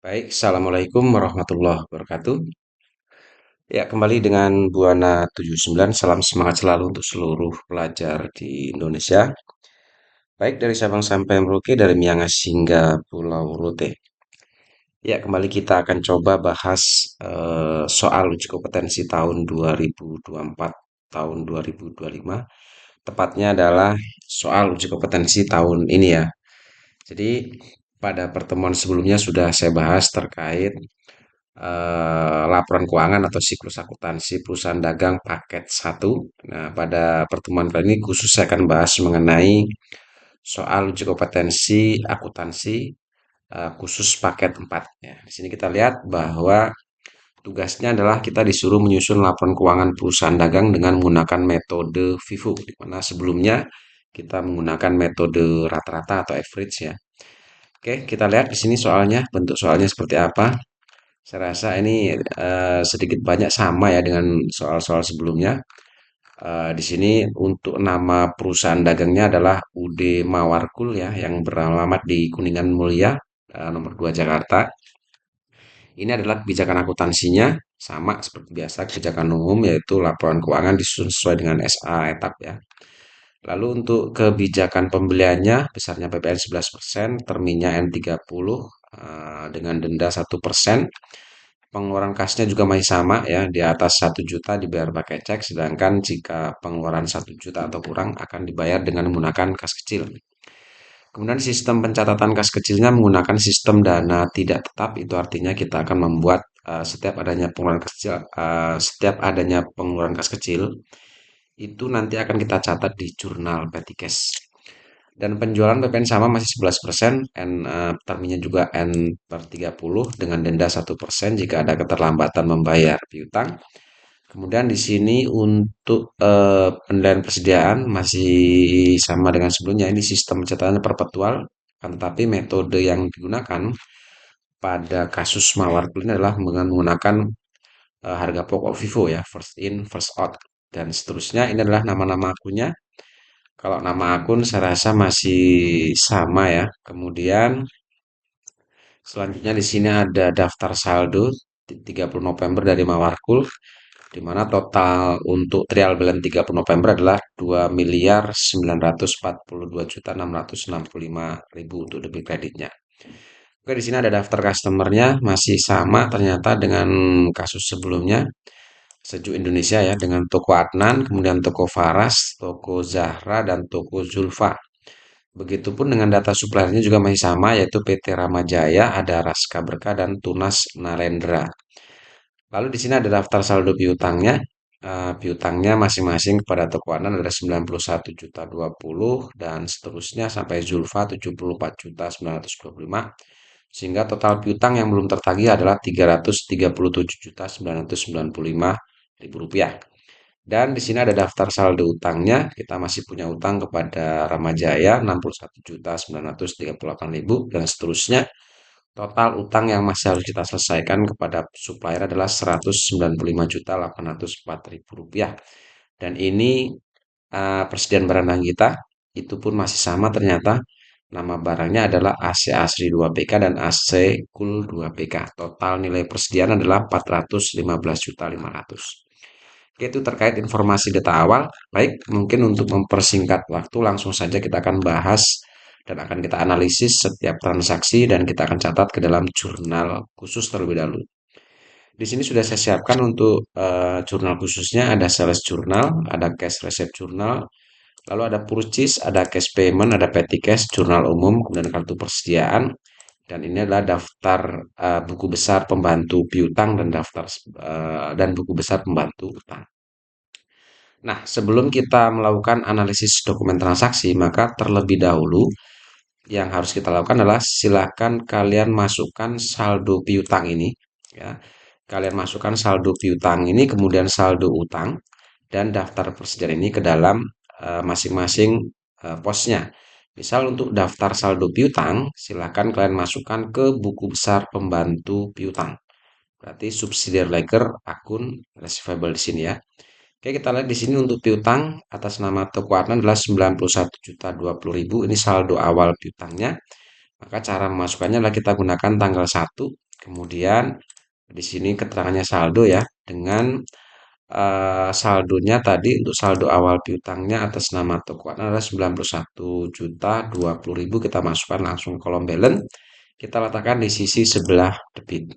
Baik, Assalamualaikum warahmatullahi wabarakatuh. Ya, kembali dengan Buana 79. Salam semangat selalu untuk seluruh pelajar di Indonesia. Baik dari Sabang sampai Merauke, dari Miangas hingga Pulau Rote. Ya, kembali kita akan coba bahas soal uji kompetensi tahun 2024, tahun 2025. Tepatnya adalah soal uji kompetensi tahun ini ya. Jadi, pada pertemuan sebelumnya sudah saya bahas terkait laporan keuangan atau siklus akuntansi perusahaan dagang paket satu. Nah, pada pertemuan kali ini khusus saya akan bahas mengenai soal uji kompetensi akuntansi khusus paket 4. Ya, di sini kita lihat bahwa tugasnya adalah kita disuruh menyusun laporan keuangan perusahaan dagang dengan menggunakan metode FIFO, di mana sebelumnya kita menggunakan metode rata-rata atau average ya. Oke, kita lihat di sini soalnya, bentuk soalnya seperti apa. Saya rasa ini sedikit banyak sama ya dengan soal-soal sebelumnya. Di sini untuk nama perusahaan dagangnya adalah UD Mawarkul ya, yang beralamat di Kuningan Mulia, nomor 2 Jakarta. Ini adalah kebijakan akuntansinya, sama seperti biasa kebijakan umum yaitu laporan keuangan disusun sesuai dengan SA etap ya. Lalu untuk kebijakan pembeliannya besarnya PPN 11%, terminnya N30 dengan denda 1%. Pengeluaran kasnya juga masih sama ya, di atas 1 juta dibayar pakai cek, sedangkan jika pengeluaran 1 juta atau kurang akan dibayar dengan menggunakan kas kecil. Kemudian sistem pencatatan kas kecilnya menggunakan sistem dana tidak tetap, itu artinya kita akan membuat setiap adanya pengeluaran kas kecil, setiap adanya pengeluaran kas kecil itu nanti akan kita catat di jurnal petty cash. Dan penjualan PPN sama masih 11%, terminnya juga N per 30 dengan denda 1% jika ada keterlambatan membayar piutang. Kemudian di sini untuk penilaian persediaan masih sama dengan sebelumnya. Ini sistem pencatatan perpetual, akan tetapi metode yang digunakan pada kasus mawar ini adalah dengan menggunakan harga pokok FIFO ya, first in, first out, dan seterusnya. Ini adalah nama-nama akunnya. Kalau nama akun saya rasa masih sama ya. Kemudian selanjutnya di sini ada daftar saldo 30 November dari Mawarkul, di mana total untuk trial balance 30 November adalah 2.942.665.000 untuk debit kreditnya. Oke, di sini ada daftar customernya masih sama ternyata dengan kasus sebelumnya. Sejuk Indonesia ya, dengan toko Adnan, kemudian toko Faras, toko Zahra, dan toko Zulfa. Begitupun dengan data suppliernya juga masih sama, yaitu PT Ramajaya, ada Raska Berkah, dan Tunas Narendra. Lalu di sini ada daftar saldo piutangnya. Piutangnya masing-masing kepada toko Adnan ada 91.020 dan seterusnya sampai Zulfa 74.925, sehingga total piutang yang belum tertagih adalah 337.995.000 rupiah. Dan di sini ada daftar saldo utangnya. Kita masih punya utang kepada Ramajaya 61.938.000 dan seterusnya. Total utang yang masih harus kita selesaikan kepada supplier adalah 195.804.000 rupiah. Dan ini persediaan barang kita itu pun masih sama ternyata. Nama barangnya adalah AC Asri 2PK dan AC Cool 2PK. Total nilai persediaan adalah 415.500.000. Itu terkait informasi data awal. Baik, mungkin untuk mempersingkat waktu langsung saja kita akan bahas dan akan kita analisis setiap transaksi dan kita akan catat ke dalam jurnal khusus terlebih dahulu. Di sini sudah saya siapkan untuk jurnal khususnya, ada sales journal, ada cash receipt journal, lalu ada purchase, ada cash payment, ada petty cash, jurnal umum, kemudian kartu persediaan, dan ini adalah daftar buku besar pembantu piutang dan daftar dan buku besar pembantu utang. Nah, sebelum kita melakukan analisis dokumen transaksi, maka terlebih dahulu yang harus kita lakukan adalah silakan kalian masukkan saldo piutang ini ya. Kalian masukkan saldo piutang ini, kemudian saldo utang dan daftar persediaan ini ke dalam masing-masing posnya. Misal untuk daftar saldo piutang, silakan kalian masukkan ke buku besar pembantu piutang. Berarti subsidiary ledger akun receivable di sini ya. Oke, kita lihat di sini untuk piutang atas nama toko Adnan adalah 91.020.000. Ini saldo awal piutangnya. Maka cara memasukkannya adalah kita gunakan tanggal 1, Kemudian di sini keterangannya saldo ya, dengan saldonya tadi untuk saldo awal piutangnya atas nama toko adalah 91.020.000, kita masukkan langsung ke kolom balance, kita letakkan di sisi sebelah debit.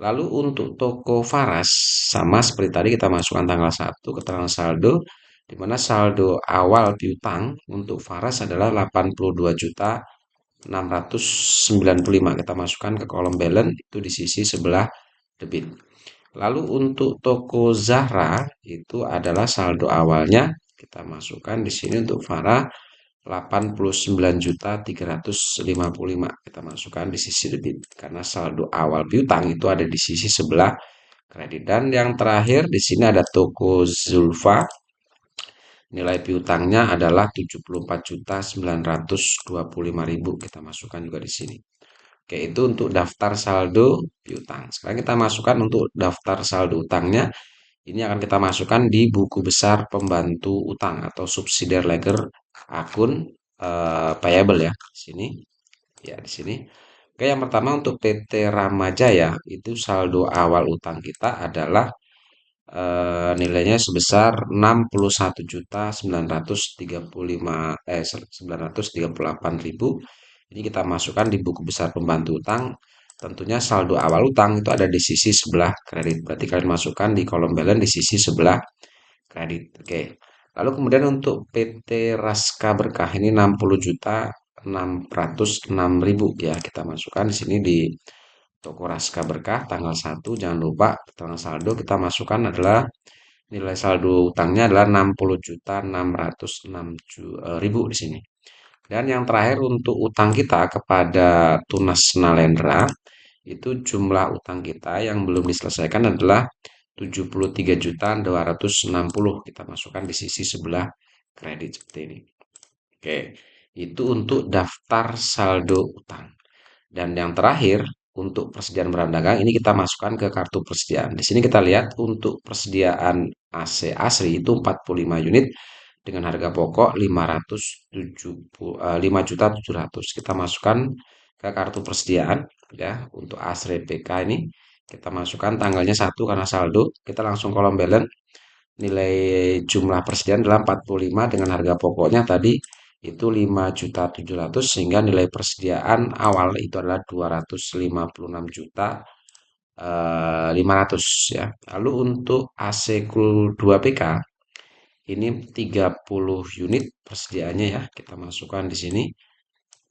Lalu untuk toko Faras sama seperti tadi, kita masukkan tanggal 1 keterangan saldo, di mana saldo awal piutang untuk Faras adalah 82.695, kita masukkan ke kolom balance itu di sisi sebelah debit. Lalu untuk toko Zahra itu adalah saldo awalnya, kita masukkan di sini untuk Farah 89.355, kita masukkan di sisi debit karena saldo awal piutang itu ada di sisi sebelah kredit. Dan yang terakhir di sini ada toko Zulfa, nilai piutangnya adalah 74.925.000, kita masukkan juga di sini. Oke, itu untuk daftar saldo piutang. Sekarang kita masukkan untuk daftar saldo utangnya. Ini akan kita masukkan di buku besar pembantu utang atau subsidiary ledger akun payable ya. Di sini. Ya, di sini. Oke, yang pertama untuk PT Ramajaya itu saldo awal utang kita adalah nilainya sebesar 61.935.938.000. Ini kita masukkan di buku besar pembantu utang. Tentunya saldo awal utang itu ada di sisi sebelah kredit. Berarti kalian masukkan di kolom balance di sisi sebelah kredit. Oke. Lalu kemudian untuk PT Raska Berkah ini 60.606.000 ya. Kita masukkan di sini di toko Raska Berkah tanggal 1. Jangan lupa tanggal saldo kita masukkan adalah nilai saldo utangnya adalah 60.606.000 di sini. Dan yang terakhir untuk utang kita kepada Tunas Nalendra, itu jumlah utang kita yang belum diselesaikan adalah 73.260. Kita masukkan di sisi sebelah kredit seperti ini. Oke, itu untuk daftar saldo utang. Dan yang terakhir, untuk persediaan barang dagang, ini kita masukkan ke kartu persediaan. Di sini kita lihat untuk persediaan AC asli itu 45 unit dengan harga pokok 5.700.000. Kita masukkan ke kartu persediaan ya. Untuk asli PK ini kita masukkan tanggalnya 1 karena saldo. Kita langsung kolom balance. Nilai jumlah persediaan adalah 45 dengan harga pokoknya tadi itu 5.700.000 sehingga nilai persediaan awal itu adalah 256.500 ya. Lalu untuk AC Cool 2 PK ini 30 unit persediaannya ya. Kita masukkan di sini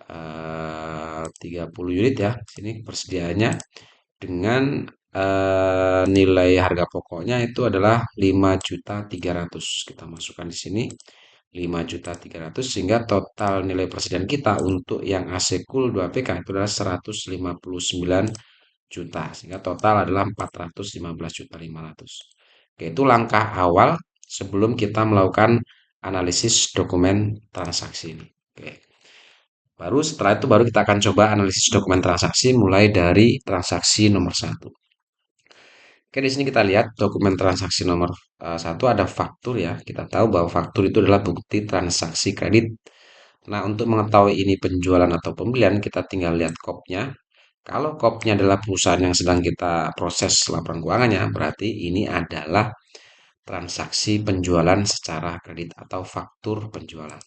30 unit ya. Sini persediaannya dengan nilai harga pokoknya itu adalah 5.300.000. Kita masukkan di sini 5.300.000 sehingga total nilai persediaan kita untuk yang AC Cool 2 PK itu adalah 159 juta sehingga total adalah 415.500. Oke, itu langkah awal sebelum kita melakukan analisis dokumen transaksi ini. Oke. Baru setelah itu baru kita akan coba analisis dokumen transaksi mulai dari transaksi nomor 1. Oke, di sini kita lihat dokumen transaksi nomor 1 ada faktur ya. Kita tahu bahwa faktur itu adalah bukti transaksi kredit. Nah, untuk mengetahui ini penjualan atau pembelian, kita tinggal lihat kopnya. Kalau kopnya adalah perusahaan yang sedang kita proses laporan keuangannya, berarti ini adalah transaksi penjualan secara kredit atau faktur penjualan.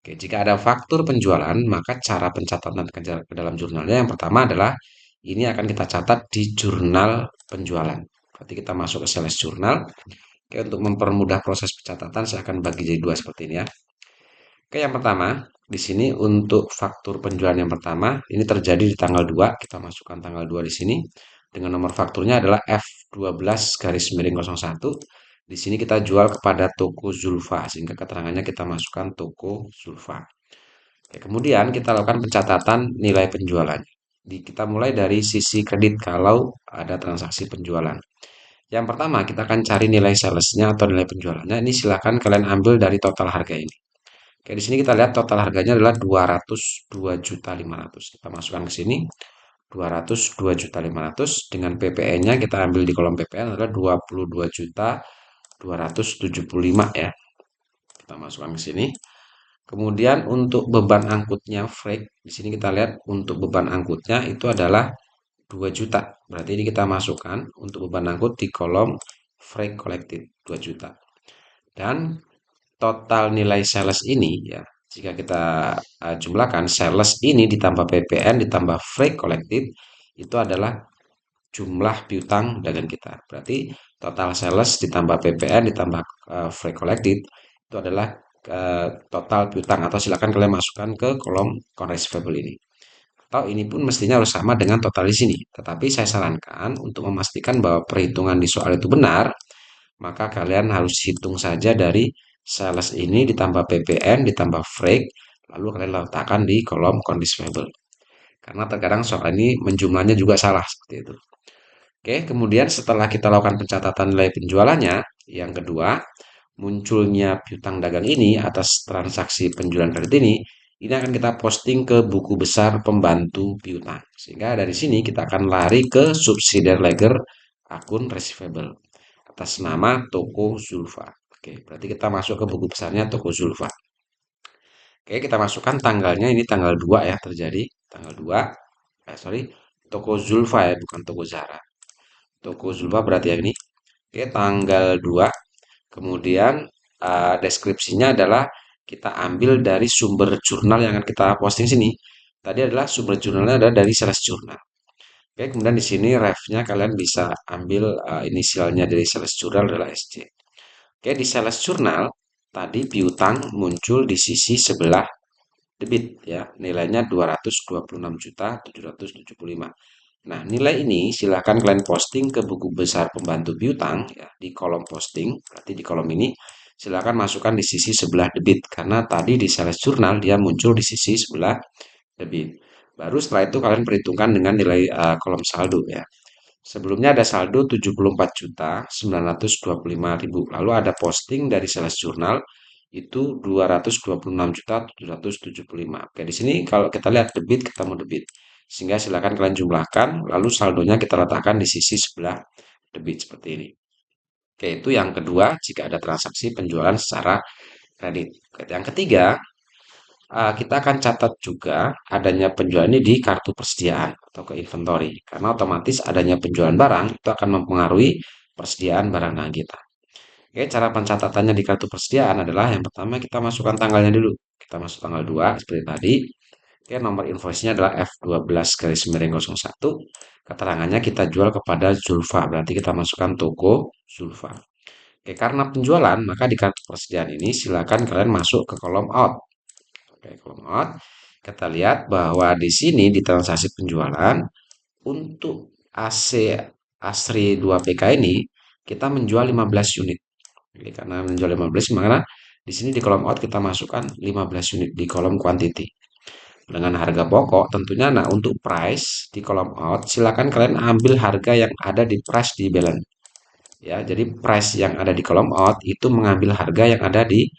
Oke, jika ada faktur penjualan, maka cara pencatatan ke dalam jurnalnya yang pertama adalah ini akan kita catat di jurnal penjualan. Berarti kita masuk ke sales jurnal. Oke, untuk mempermudah proses pencatatan, saya akan bagi jadi dua seperti ini ya. Oke, yang pertama, di sini untuk faktur penjualan yang pertama, ini terjadi di tanggal 2. Kita masukkan tanggal 2 di sini. Dengan nomor fakturnya adalah F12-01. Di sini kita jual kepada toko Zulfa, sehingga keterangannya kita masukkan toko Zulfa. Oke, kemudian kita lakukan pencatatan nilai penjualan. Kita mulai dari sisi kredit kalau ada transaksi penjualan. Yang pertama, kita akan cari nilai salesnya atau nilai penjualannya. Ini silakan kalian ambil dari total harga ini. Oke, di sini kita lihat total harganya adalah 202.500. Kita masukkan ke sini 202.500 dengan PPN-nya kita ambil di kolom PPN adalah 22.275 ya. Kita masukkan ke sini. Kemudian untuk beban angkutnya freight, di sini kita lihat untuk beban angkutnya itu adalah 2 juta. Berarti ini kita masukkan untuk beban angkut di kolom freight collected 2 juta. Dan total nilai sales ini ya, jika kita jumlahkan sales ini ditambah PPN ditambah freight collected itu adalah jumlah piutang dagang kita. Berarti total sales ditambah PPN ditambah freight collected itu adalah total piutang, atau silakan kalian masukkan ke kolom account receivable ini. Atau ini pun mestinya harus sama dengan total di sini. Tetapi saya sarankan untuk memastikan bahwa perhitungan di soal itu benar, maka kalian harus hitung saja dari sales ini ditambah PPN ditambah freight, lalu kalian letakkan di kolom account receivable. Karena terkadang soal ini menjumlahnya juga salah seperti itu. Oke, kemudian setelah kita lakukan pencatatan nilai penjualannya, yang kedua, munculnya piutang dagang ini atas transaksi penjualan kredit ini akan kita posting ke buku besar pembantu piutang. Sehingga dari sini kita akan lari ke subsidiary ledger akun receivable atas nama Toko Zulfa. Oke, berarti kita masuk ke buku besarnya Toko Zulfa. Oke, kita masukkan tanggalnya, ini tanggal 2 ya terjadi. Tanggal 2, sorry, Toko Zulfa ya, bukan Toko Zara. Toko Zulfa berarti yang ini. Oke, tanggal 2. Kemudian deskripsinya adalah kita ambil dari sumber jurnal yang akan kita posting sini. Tadi adalah sumber jurnalnya adalah dari sales jurnal. Oke, kemudian di sini refnya kalian bisa ambil inisialnya dari sales jurnal adalah SJ. Oke, di sales jurnal tadi piutang muncul di sisi sebelah debit ya, nilainya 226.775. Nah, nilai ini silahkan kalian posting ke buku besar pembantu piutang ya, di kolom posting. Berarti di kolom ini silahkan masukkan di sisi sebelah debit, karena tadi di sales jurnal dia muncul di sisi sebelah debit. Baru setelah itu kalian perhitungkan dengan nilai kolom saldo ya. Sebelumnya ada saldo 74.925.000. Lalu ada posting dari sales jurnal itu 226.775. Oke, di sini kalau kita lihat debit ketemu debit. Sehingga silakan kalian jumlahkan, lalu saldonya kita letakkan di sisi sebelah debit seperti ini. Oke, itu yang kedua jika ada transaksi penjualan secara kredit. Oke, yang ketiga, kita akan catat juga adanya penjualan ini di kartu persediaan atau ke inventory. Karena otomatis adanya penjualan barang itu akan mempengaruhi persediaan barang dagang kita. Oke, cara pencatatannya di kartu persediaan adalah yang pertama kita masukkan tanggalnya dulu. Kita masuk tanggal 2 seperti tadi. Oke, nomor invoice-nya adalah F12/01. Keterangannya kita jual kepada Zulfa. Berarti kita masukkan toko Zulfa. Oke, karena penjualan, maka di kartu persediaan ini silakan kalian masuk ke kolom out. Oke, kolom out. Kita lihat bahwa di sini di transaksi penjualan untuk AC Asri 2PK ini kita menjual 15 unit. Oke, karena menjual 15, maka di sini di kolom out kita masukkan 15 unit di kolom quantity dengan harga pokok tentunya. Nah, untuk price di kolom out silakan kalian ambil harga yang ada di price di balance ya. Jadi price yang ada di kolom out itu mengambil harga yang ada di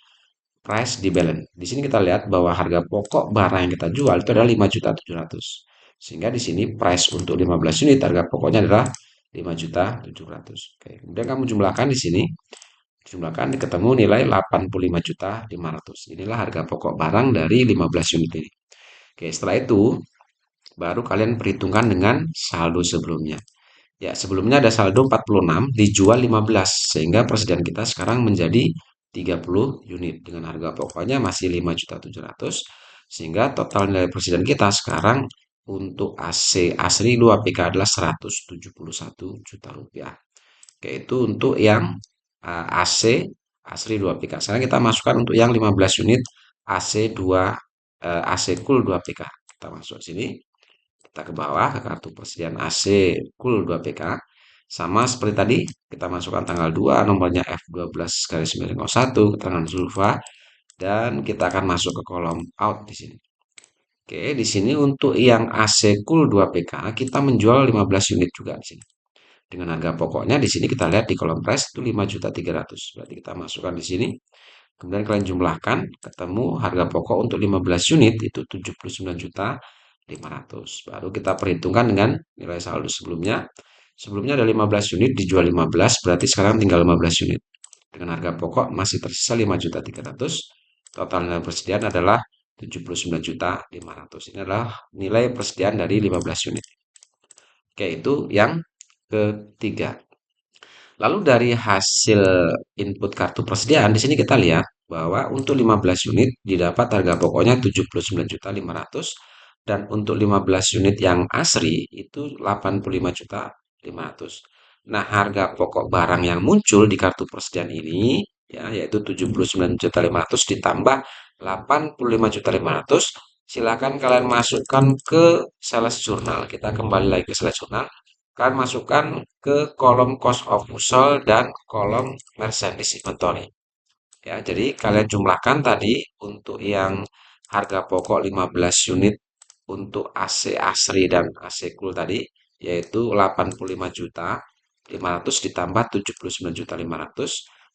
price di balance. Di sini kita lihat bahwa harga pokok barang yang kita jual itu adalah 5.700.000. Sehingga di sini price untuk 15 unit harga pokoknya adalah 5.700.000. Oke, kemudian kamu jumlahkan di sini. Jumlahkan ketemu nilai 85.500. Inilah harga pokok barang dari 15 unit ini. Oke, setelah itu baru kalian perhitungkan dengan saldo sebelumnya. Ya, sebelumnya ada saldo 46, dijual 15, sehingga persediaan kita sekarang menjadi 30 unit dengan harga pokoknya masih 5.700.000, sehingga total nilai persediaan kita sekarang untuk AC Asri 2PK adalah 171 juta rupiah. Oke, itu untuk yang AC Asri 2PK. Sekarang kita masukkan untuk yang 15 unit AC 2 AC Cool 2PK. Kita masuk sini. Kita ke bawah ke kartu persediaan AC Cool 2PK. Sama seperti tadi, kita masukkan tanggal 2, nomornya F12/901, keterangan Zulfa, dan kita akan masuk ke kolom out di sini. Oke, di sini untuk yang AC Cool 2PK kita menjual 15 unit juga di sini. Dengan harga pokoknya di sini kita lihat di kolom price itu 5.300.000. Berarti kita masukkan di sini. Kemudian kalian jumlahkan, ketemu harga pokok untuk 15 unit itu 79.500. Baru kita perhitungkan dengan nilai saldo sebelumnya. Sebelumnya ada 15 unit, dijual 15, berarti sekarang tinggal 15 unit. Dengan harga pokok masih tersisa 5.300.000. Total nilai persediaan adalah 79.500. Ini adalah nilai persediaan dari 15 unit. Oke, itu yang ketiga. Lalu dari hasil input kartu persediaan di sini kita lihat bahwa untuk 15 unit didapat harga pokoknya 79.500.000 dan untuk 15 unit yang asri itu 85.500.000. Nah, harga pokok barang yang muncul di kartu persediaan ini ya yaitu 79.500.000 ditambah 85.500.000. Silakan kalian masukkan ke sales journal. Kita kembali lagi ke sales journal. Kalian masukkan ke kolom cost of goods sold dan kolom merchandise inventory. Ya, jadi kalian jumlahkan tadi untuk yang harga pokok 15 unit untuk AC Asri dan AC Cool tadi yaitu 85.500.000 ditambah 79.500.000.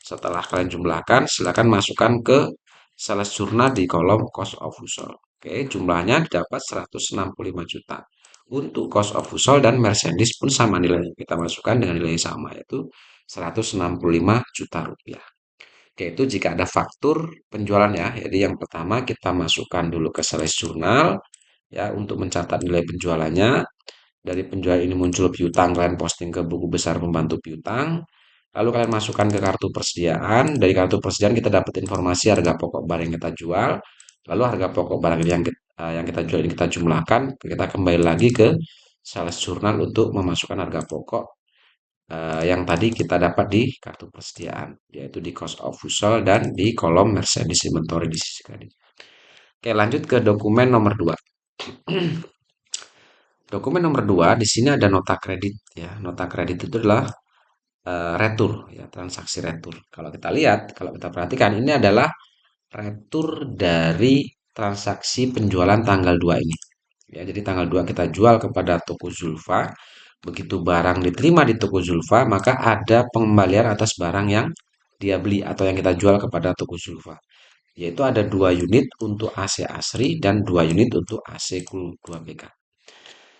Setelah kalian jumlahkan, silakan masukkan ke sales jurnal di kolom cost of goods sold. Oke, jumlahnya dapat 165 juta. Untuk cost of goods sold dan merchandise pun sama nilainya. Kita masukkan dengan nilai yang sama yaitu 165 juta rupiah. Oke, itu jika ada faktur penjualan ya. Jadi yang pertama kita masukkan dulu ke sales jurnal ya untuk mencatat nilai penjualannya. Dari penjualan ini muncul piutang, kalian posting ke buku besar pembantu piutang. Lalu kalian masukkan ke kartu persediaan. Dari kartu persediaan kita dapat informasi harga pokok barang yang kita jual. Lalu harga pokok barang yang kita jual ini kita jumlahkan. Kita kembali lagi ke sales jurnal untuk memasukkan harga pokok yang tadi kita dapat di kartu persediaan, yaitu di cost of goods sold dan di kolom merchandise inventory di sisi kredit. Oke, lanjut ke dokumen nomor 2. Dokumen nomor 2 di sini ada nota kredit ya. Nota kredit itu adalah retur ya, transaksi retur. Kalau kita perhatikan ini adalah retur dari transaksi penjualan tanggal 2 ini. Ya, jadi tanggal 2 kita jual kepada toko Zulfa. Begitu barang diterima di toko Zulfa, maka ada pengembalian atas barang yang dia beli atau yang kita jual kepada toko Zulfa. Yaitu ada 2 unit untuk AC Asri dan 2 unit untuk AC Cool 2BK.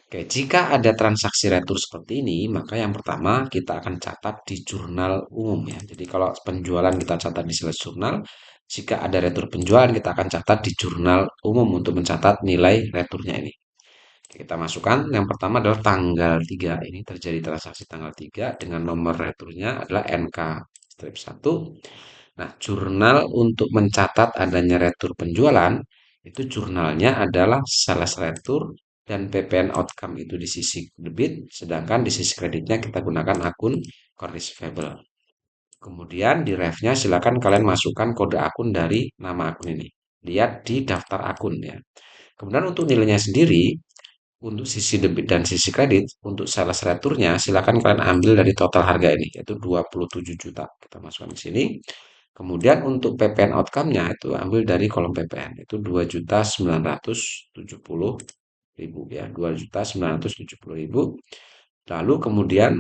Oke, jika ada transaksi retur seperti ini, maka yang pertama kita akan catat di jurnal umum ya. Jadi kalau penjualan kita catat di sales jurnal, jika ada retur penjualan kita akan catat di jurnal umum untuk mencatat nilai returnya ini. Kita masukkan yang pertama adalah tanggal 3. Ini terjadi transaksi tanggal 3 dengan nomor returnya adalah NK-1. Nah, jurnal untuk mencatat adanya retur penjualan itu jurnalnya adalah sales retur dan PPN outcome itu di sisi debit, sedangkan di sisi kreditnya kita gunakan akun core receivable. Kemudian di refnya silakan kalian masukkan kode akun dari nama akun ini. Lihat di daftar akun ya. Kemudian untuk nilainya sendiri, untuk sisi debit dan sisi kredit, untuk sales returnya silakan kalian ambil dari total harga ini, yaitu 27 juta. Kita masukkan di sini. Kemudian untuk PPN outcome-nya itu ambil dari kolom PPN, itu 2.970.000 ya, 2.970.000. Lalu kemudian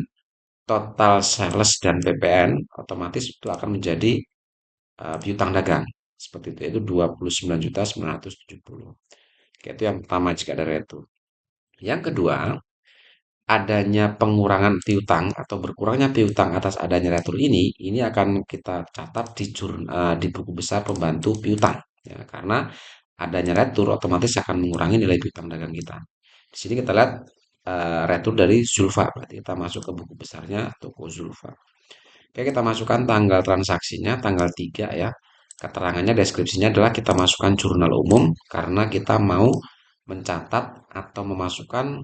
total sales dan PPN otomatis itu akan menjadi piutang dagang. Seperti itu 29.970. Itu yang pertama jika ada retur. Yang kedua, adanya pengurangan piutang atau berkurangnya piutang atas adanya retur ini akan kita catat di buku besar pembantu piutang ya, karena adanya retur otomatis akan mengurangi nilai piutang dagang kita. Di sini kita lihat retur dari Zulfa, berarti kita masuk ke buku besarnya toko Zulfa. Oke, kita masukkan tanggal transaksinya tanggal 3 ya. Keterangannya deskripsinya adalah kita masukkan jurnal umum karena kita mau mencatat atau memasukkan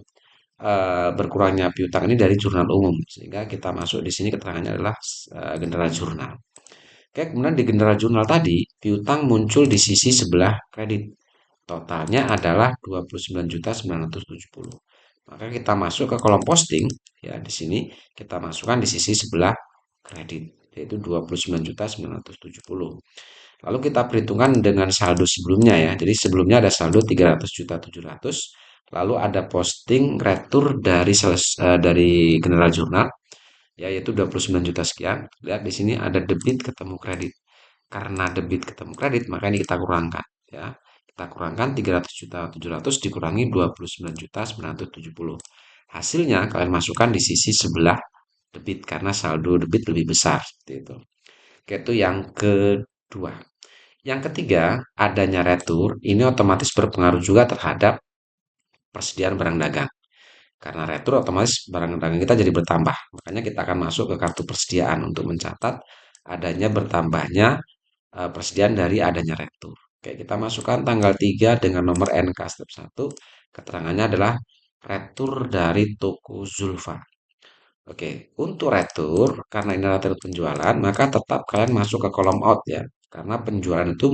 berkurangnya piutang ini dari jurnal umum sehingga kita masuk di sini keterangannya adalah general jurnal. Oke, kemudian di general jurnal tadi piutang muncul di sisi sebelah kredit. Totalnya adalah 29.970. Maka kita masuk ke kolom posting ya di sini kita masukkan di sisi sebelah kredit yaitu 29.970. Lalu kita perhitungkan dengan saldo sebelumnya ya. Jadi sebelumnya ada saldo 300.700.000. Lalu ada posting retur dari General Journal ya yaitu 29 juta sekian. Lihat di sini ada debit ketemu kredit. Karena debit ketemu kredit maka ini kita kurangkan ya. Kita kurangkan 300.700.000 dikurangi 29.970. Hasilnya kalian masukkan di sisi sebelah debit karena saldo debit lebih besar seperti itu. Oke, itu yang kedua. Yang ketiga, adanya retur ini otomatis berpengaruh juga terhadap persediaan barang dagang. Karena retur otomatis barang dagangan kita jadi bertambah. Makanya kita akan masuk ke kartu persediaan untuk mencatat adanya bertambahnya persediaan dari adanya retur. Oke, kita masukkan tanggal 3 dengan nomor NK step 1. Keterangannya adalah retur dari toko Zulfa. Oke, untuk retur, karena ini retur penjualan, maka tetap kalian masuk ke kolom out ya. Karena penjualan itu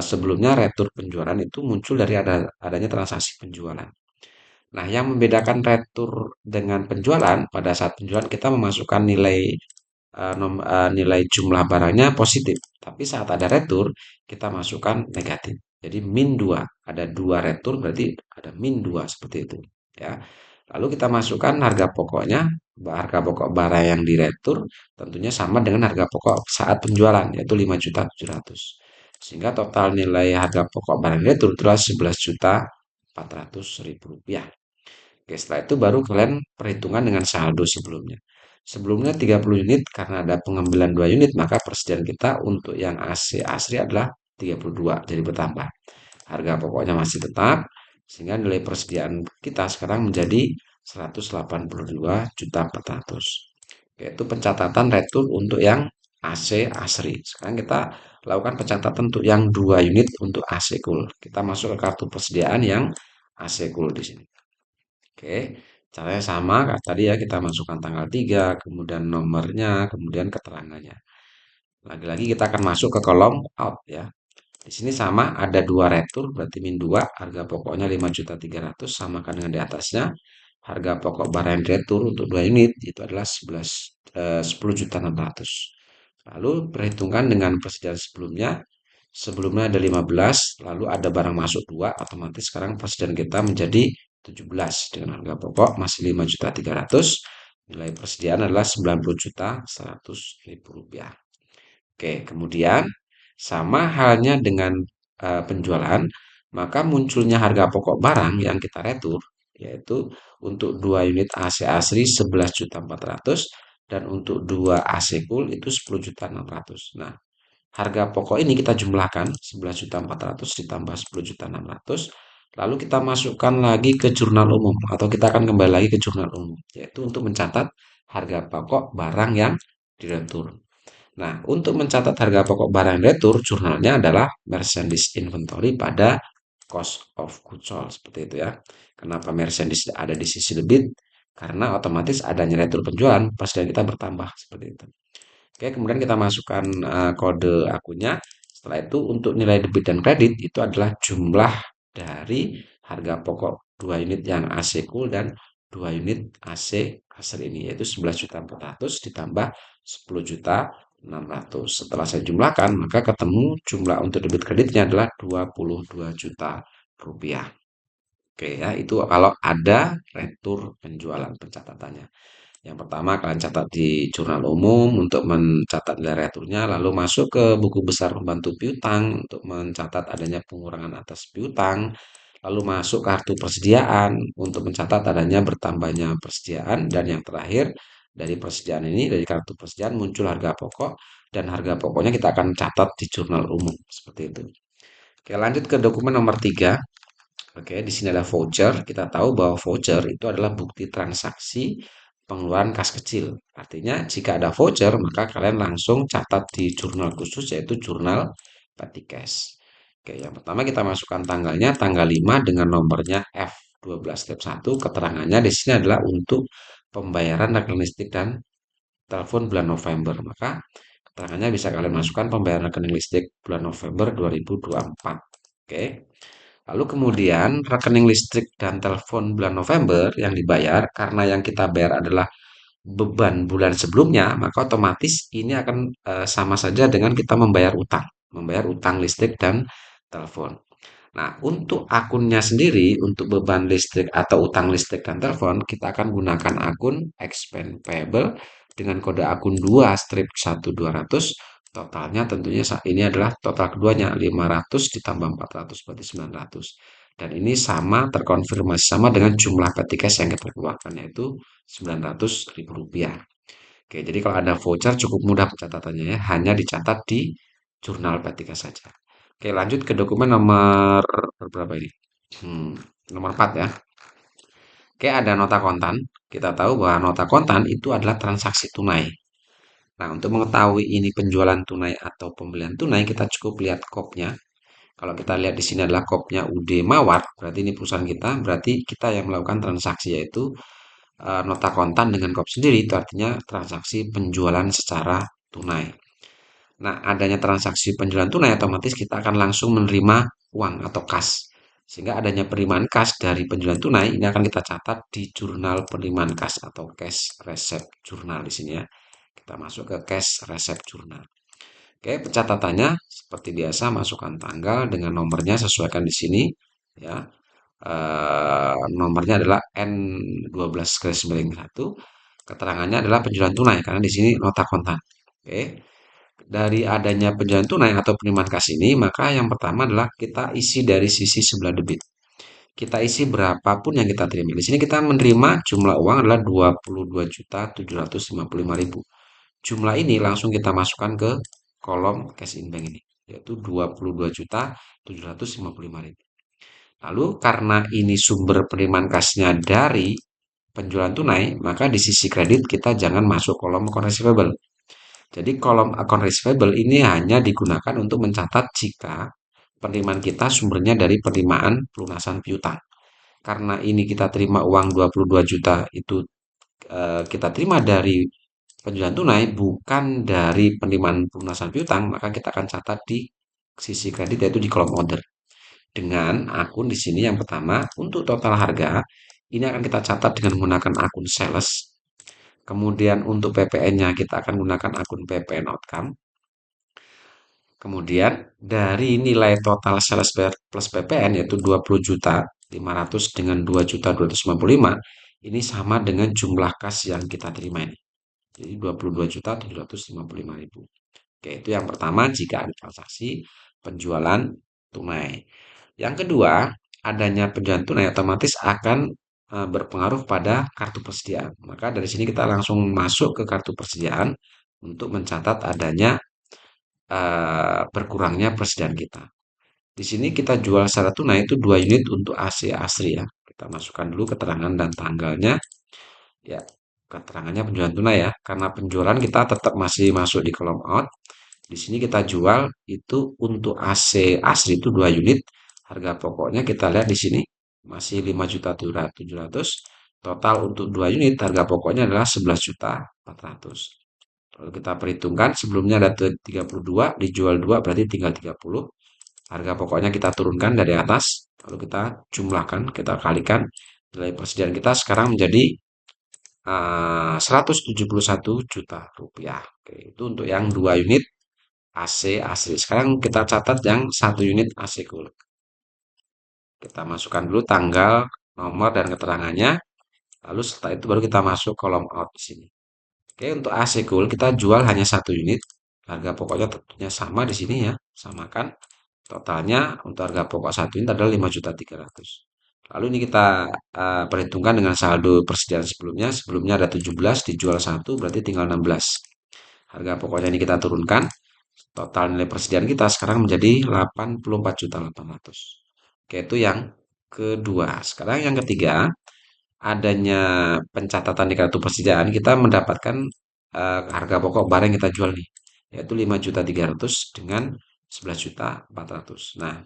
sebelumnya retur penjualan itu muncul dari adanya transaksi penjualan. Nah, yang membedakan retur dengan penjualan, pada saat penjualan kita memasukkan nilai jumlah barangnya positif, tapi saat ada retur kita masukkan negatif. Jadi min 2, ada 2 retur berarti ada min 2 seperti itu, ya. Lalu kita masukkan harga pokoknya, harga pokok barang yang diretur tentunya sama dengan harga pokok saat penjualan yaitu 5.700.000. Sehingga total nilai harga pokok barang retur adalah 11.400.000 rupiah. Oke, setelah itu baru kalian perhitungan dengan saldo sebelumnya. Sebelumnya 30 unit, karena ada pengambilan 2 unit, maka persediaan kita untuk yang AC asli adalah 32, jadi bertambah. Harga pokoknya masih tetap, sehingga nilai persediaan kita sekarang menjadi 182.400.000. Yaitu pencatatan retur untuk yang AC asli. Sekarang kita lakukan pencatatan untuk yang 2 unit untuk AC cool. Kita masuk ke kartu persediaan yang AC cool di sini. Oke, caranya sama kayak tadi ya, kita masukkan tanggal 3, kemudian nomornya, kemudian keterangannya. Lagi-lagi kita akan masuk ke kolom out ya. Di sini sama, ada 2 retur, berarti min 2, harga pokoknya 5.300.000, samakan dengan di atasnya. Harga pokok barang retur untuk 2 unit itu adalah 10.600.000. Lalu perhitungkan dengan persediaan sebelumnya. Sebelumnya ada 15, lalu ada barang masuk 2, otomatis sekarang persediaan kita menjadi 17 dengan harga pokok masih 5.300.000. Nilai persediaan adalah 90.100.000 rupiah. Oke, kemudian sama halnya dengan penjualan, maka munculnya harga pokok barang yang kita retur yaitu untuk 2 unit AC asli 11.400.000 dan untuk 2 AC cool itu 10.600.000. Nah, harga pokok ini kita jumlahkan 11.400.000 ditambah 10.600.000, lalu kita masukkan lagi ke jurnal umum atau kita akan kembali lagi ke jurnal umum yaitu untuk mencatat harga pokok barang yang diretur. Nah, untuk mencatat harga pokok barang retur, jurnalnya adalah merchandise inventory pada cost of goods sold. Seperti itu ya. Kenapa merchandise ada di sisi debit? Karena otomatis adanya retur penjualan, persediaan kita bertambah. Seperti itu. Oke, kemudian kita masukkan kode akunnya. Setelah itu untuk nilai debit dan kredit itu adalah jumlah dari harga pokok 2 unit yang AC cool dan 2 unit AC kasar ini yaitu 11.400.000 ditambah 10.600.000. Setelah saya jumlahkan maka ketemu jumlah untuk debit kreditnya adalah 22 juta rupiah. Oke ya, itu kalau ada retur penjualan pencatatannya. Yang pertama kalian catat di jurnal umum untuk mencatat nilai returnya, lalu masuk ke buku besar pembantu piutang untuk mencatat adanya pengurangan atas piutang, lalu masuk kartu persediaan untuk mencatat adanya bertambahnya persediaan, dan yang terakhir dari persediaan ini, dari kartu persediaan muncul harga pokok, dan harga pokoknya kita akan catat di jurnal umum, seperti itu. Oke, lanjut ke dokumen nomor 3. Oke, di sini ada voucher. Kita tahu bahwa voucher itu adalah bukti transaksi pengeluaran kas kecil. Artinya, jika ada voucher, maka kalian langsung catat di jurnal khusus, yaitu jurnal petty cash. Oke, yang pertama kita masukkan tanggalnya, tanggal 5 dengan nomornya F12 step 1. Keterangannya di sini adalah untuk pembayaran rekening listrik dan telepon bulan November. Maka keterangannya bisa kalian masukkan pembayaran rekening listrik bulan November 2024. Oke. Lalu kemudian rekening listrik dan telepon bulan November yang dibayar karena yang kita bayar adalah beban bulan sebelumnya, maka otomatis ini akan sama saja dengan kita membayar utang listrik dan telepon. Nah, untuk akunnya sendiri, untuk beban listrik atau utang listrik dan telepon, kita akan gunakan akun expense payable dengan kode akun 2 strip 1200. Totalnya tentunya saat ini adalah total keduanya 500 ditambah 400 berarti 900. Dan ini sama terkonfirmasi sama dengan jumlah petikas yang kita keluarkan yaitu 900.000 rupiah. Oke, jadi kalau ada voucher cukup mudah pencatatannya ya, hanya dicatat di jurnal petikas saja. Oke, lanjut ke dokumen nomor berapa ini? Hmm, nomor 4 ya. Oke, ada nota kontan. Kita tahu bahwa nota kontan itu adalah transaksi tunai. Nah, untuk mengetahui ini penjualan tunai atau pembelian tunai, kita cukup lihat kopnya. Kalau kita lihat di sini adalah kopnya UD Mawar, berarti ini perusahaan kita, berarti kita yang melakukan transaksi yaitu nota kontan dengan kop sendiri, itu artinya transaksi penjualan secara tunai. Nah, adanya transaksi penjualan tunai otomatis kita akan langsung menerima uang atau kas. Sehingga adanya penerimaan kas dari penjualan tunai ini akan kita catat di jurnal penerimaan kas atau cash receipt journal di sini ya. Kita masuk ke cash receipt journal. Oke, pencatatannya seperti biasa masukkan tanggal dengan nomornya sesuaikan di sini ya. Nomornya adalah N12 garis miring 1. Keterangannya adalah penjualan tunai karena di sini nota kontan. Oke. Dari adanya penjualan tunai atau penerimaan kas ini, maka yang pertama adalah kita isi dari sisi sebelah debit. Kita isi berapapun yang kita terima. Di sini kita menerima jumlah uang adalah 22.755.000. Jumlah ini langsung kita masukkan ke kolom cash in bank ini, yaitu 22.755.000. Lalu karena ini sumber penerimaan kasnya dari penjualan tunai, maka di sisi kredit kita jangan masuk kolom account receivable. Jadi kolom account receivable ini hanya digunakan untuk mencatat jika penerimaan kita sumbernya dari penerimaan pelunasan piutang. Karena ini kita terima uang 22 juta itu kita terima dari penjualan tunai bukan dari penerimaan pelunasan piutang, maka kita akan catat di sisi kredit yaitu di kolom order. Dengan akun di sini yang pertama untuk total harga ini akan kita catat dengan menggunakan akun sales. Kemudian untuk PPN-nya kita akan gunakan akun PPN outcome. Kemudian dari nilai total sales plus PPN yaitu 20 juta 500 dengan 2 juta 255 ini sama dengan jumlah kas yang kita terima ini. Jadi 22 juta 755.000. Oke, itu yang pertama jika ada transaksi penjualan tunai. Yang kedua, adanya penjualan tunai otomatis akan berpengaruh pada kartu persediaan. Maka dari sini kita langsung masuk ke kartu persediaan untuk mencatat adanya berkurangnya persediaan kita. Di sini kita jual secara tunai itu 2 unit untuk AC Asri ya. Kita masukkan dulu keterangan dan tanggalnya. Ya, keterangannya penjualan tunai ya. Karena penjualan kita tetap masih masuk di kolom out. Di sini kita jual itu untuk AC Asri itu 2 unit. Harga pokoknya kita lihat di sini masih 5.700.000. Total untuk 2 unit harga pokoknya adalah 11.400.000. Lalu kita perhitungkan sebelumnya ada 32, dijual 2 berarti tinggal 30. Harga pokoknya kita turunkan dari atas, lalu kita jumlahkan, kita kalikan. Nilai persediaan kita sekarang menjadi 171 juta rupiah. Oke, itu untuk yang 2 unit AC asli. Sekarang kita catat yang 1 unit AC cool. Kita masukkan dulu tanggal, nomor, dan keterangannya. Lalu setelah itu baru kita masuk kolom out di sini. Oke, untuk AC cool kita jual hanya 1 unit. Harga pokoknya tentunya sama di sini ya, samakan. Totalnya untuk harga pokok 1 unit adalah 5.300.000. Lalu ini kita perhitungkan dengan saldo persediaan sebelumnya. Sebelumnya ada 17, dijual 1 berarti tinggal 16. Harga pokoknya ini kita turunkan. Total nilai persediaan kita sekarang menjadi 84.800.000. Oke, itu yang kedua. Sekarang yang ketiga, adanya pencatatan di kartu persediaan, kita mendapatkan harga pokok barang yang kita jual nih, yaitu 5.300.000 dengan 11.400.000. Nah,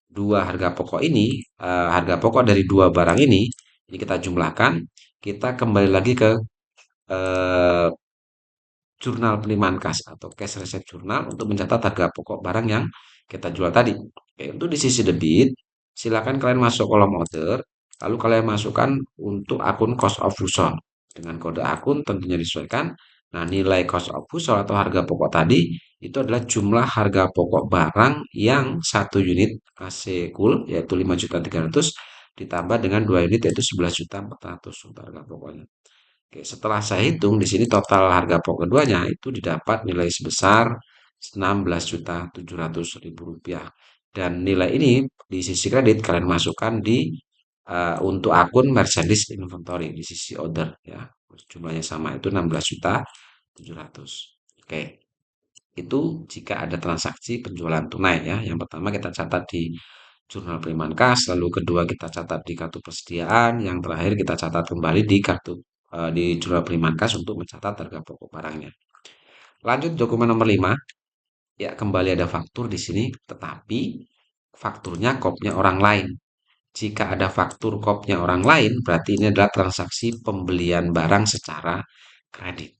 dua harga pokok ini, harga pokok dari dua barang ini kita jumlahkan, kita kembali lagi ke eh, jurnal penerimaan kas atau cash receipt journal untuk mencatat harga pokok barang yang kita jual tadi. Oke, untuk di sisi debit, silakan kalian masuk kolom order, lalu kalian masukkan untuk akun cost of goods sold. Dengan kode akun tentunya disesuaikan. Nah, nilai cost of goods sold atau harga pokok tadi itu adalah jumlah harga pokok barang yang satu unit AC cool yaitu 5.300.000 ditambah dengan 2 unit yaitu 11.400.000 untuk harga pokoknya. Oke, setelah saya hitung di sini total harga pokok keduanya itu didapat nilai sebesar 16.700.000 rupiah. Dan nilai ini di sisi kredit kalian masukkan di untuk akun merchandise inventory di sisi order ya. Jumlahnya sama itu 16.700.000. Oke. Itu jika ada transaksi penjualan tunai ya. Yang pertama kita catat di jurnal penerimaan kas, lalu kedua kita catat di kartu persediaan, yang terakhir kita catat kembali di di jurnal penerimaan kas untuk mencatat harga pokok barangnya. Lanjut dokumen nomor 5, ya kembali ada faktur di sini, tetapi fakturnya kopnya orang lain. Jika ada faktur kopnya orang lain, berarti ini adalah transaksi pembelian barang secara kredit.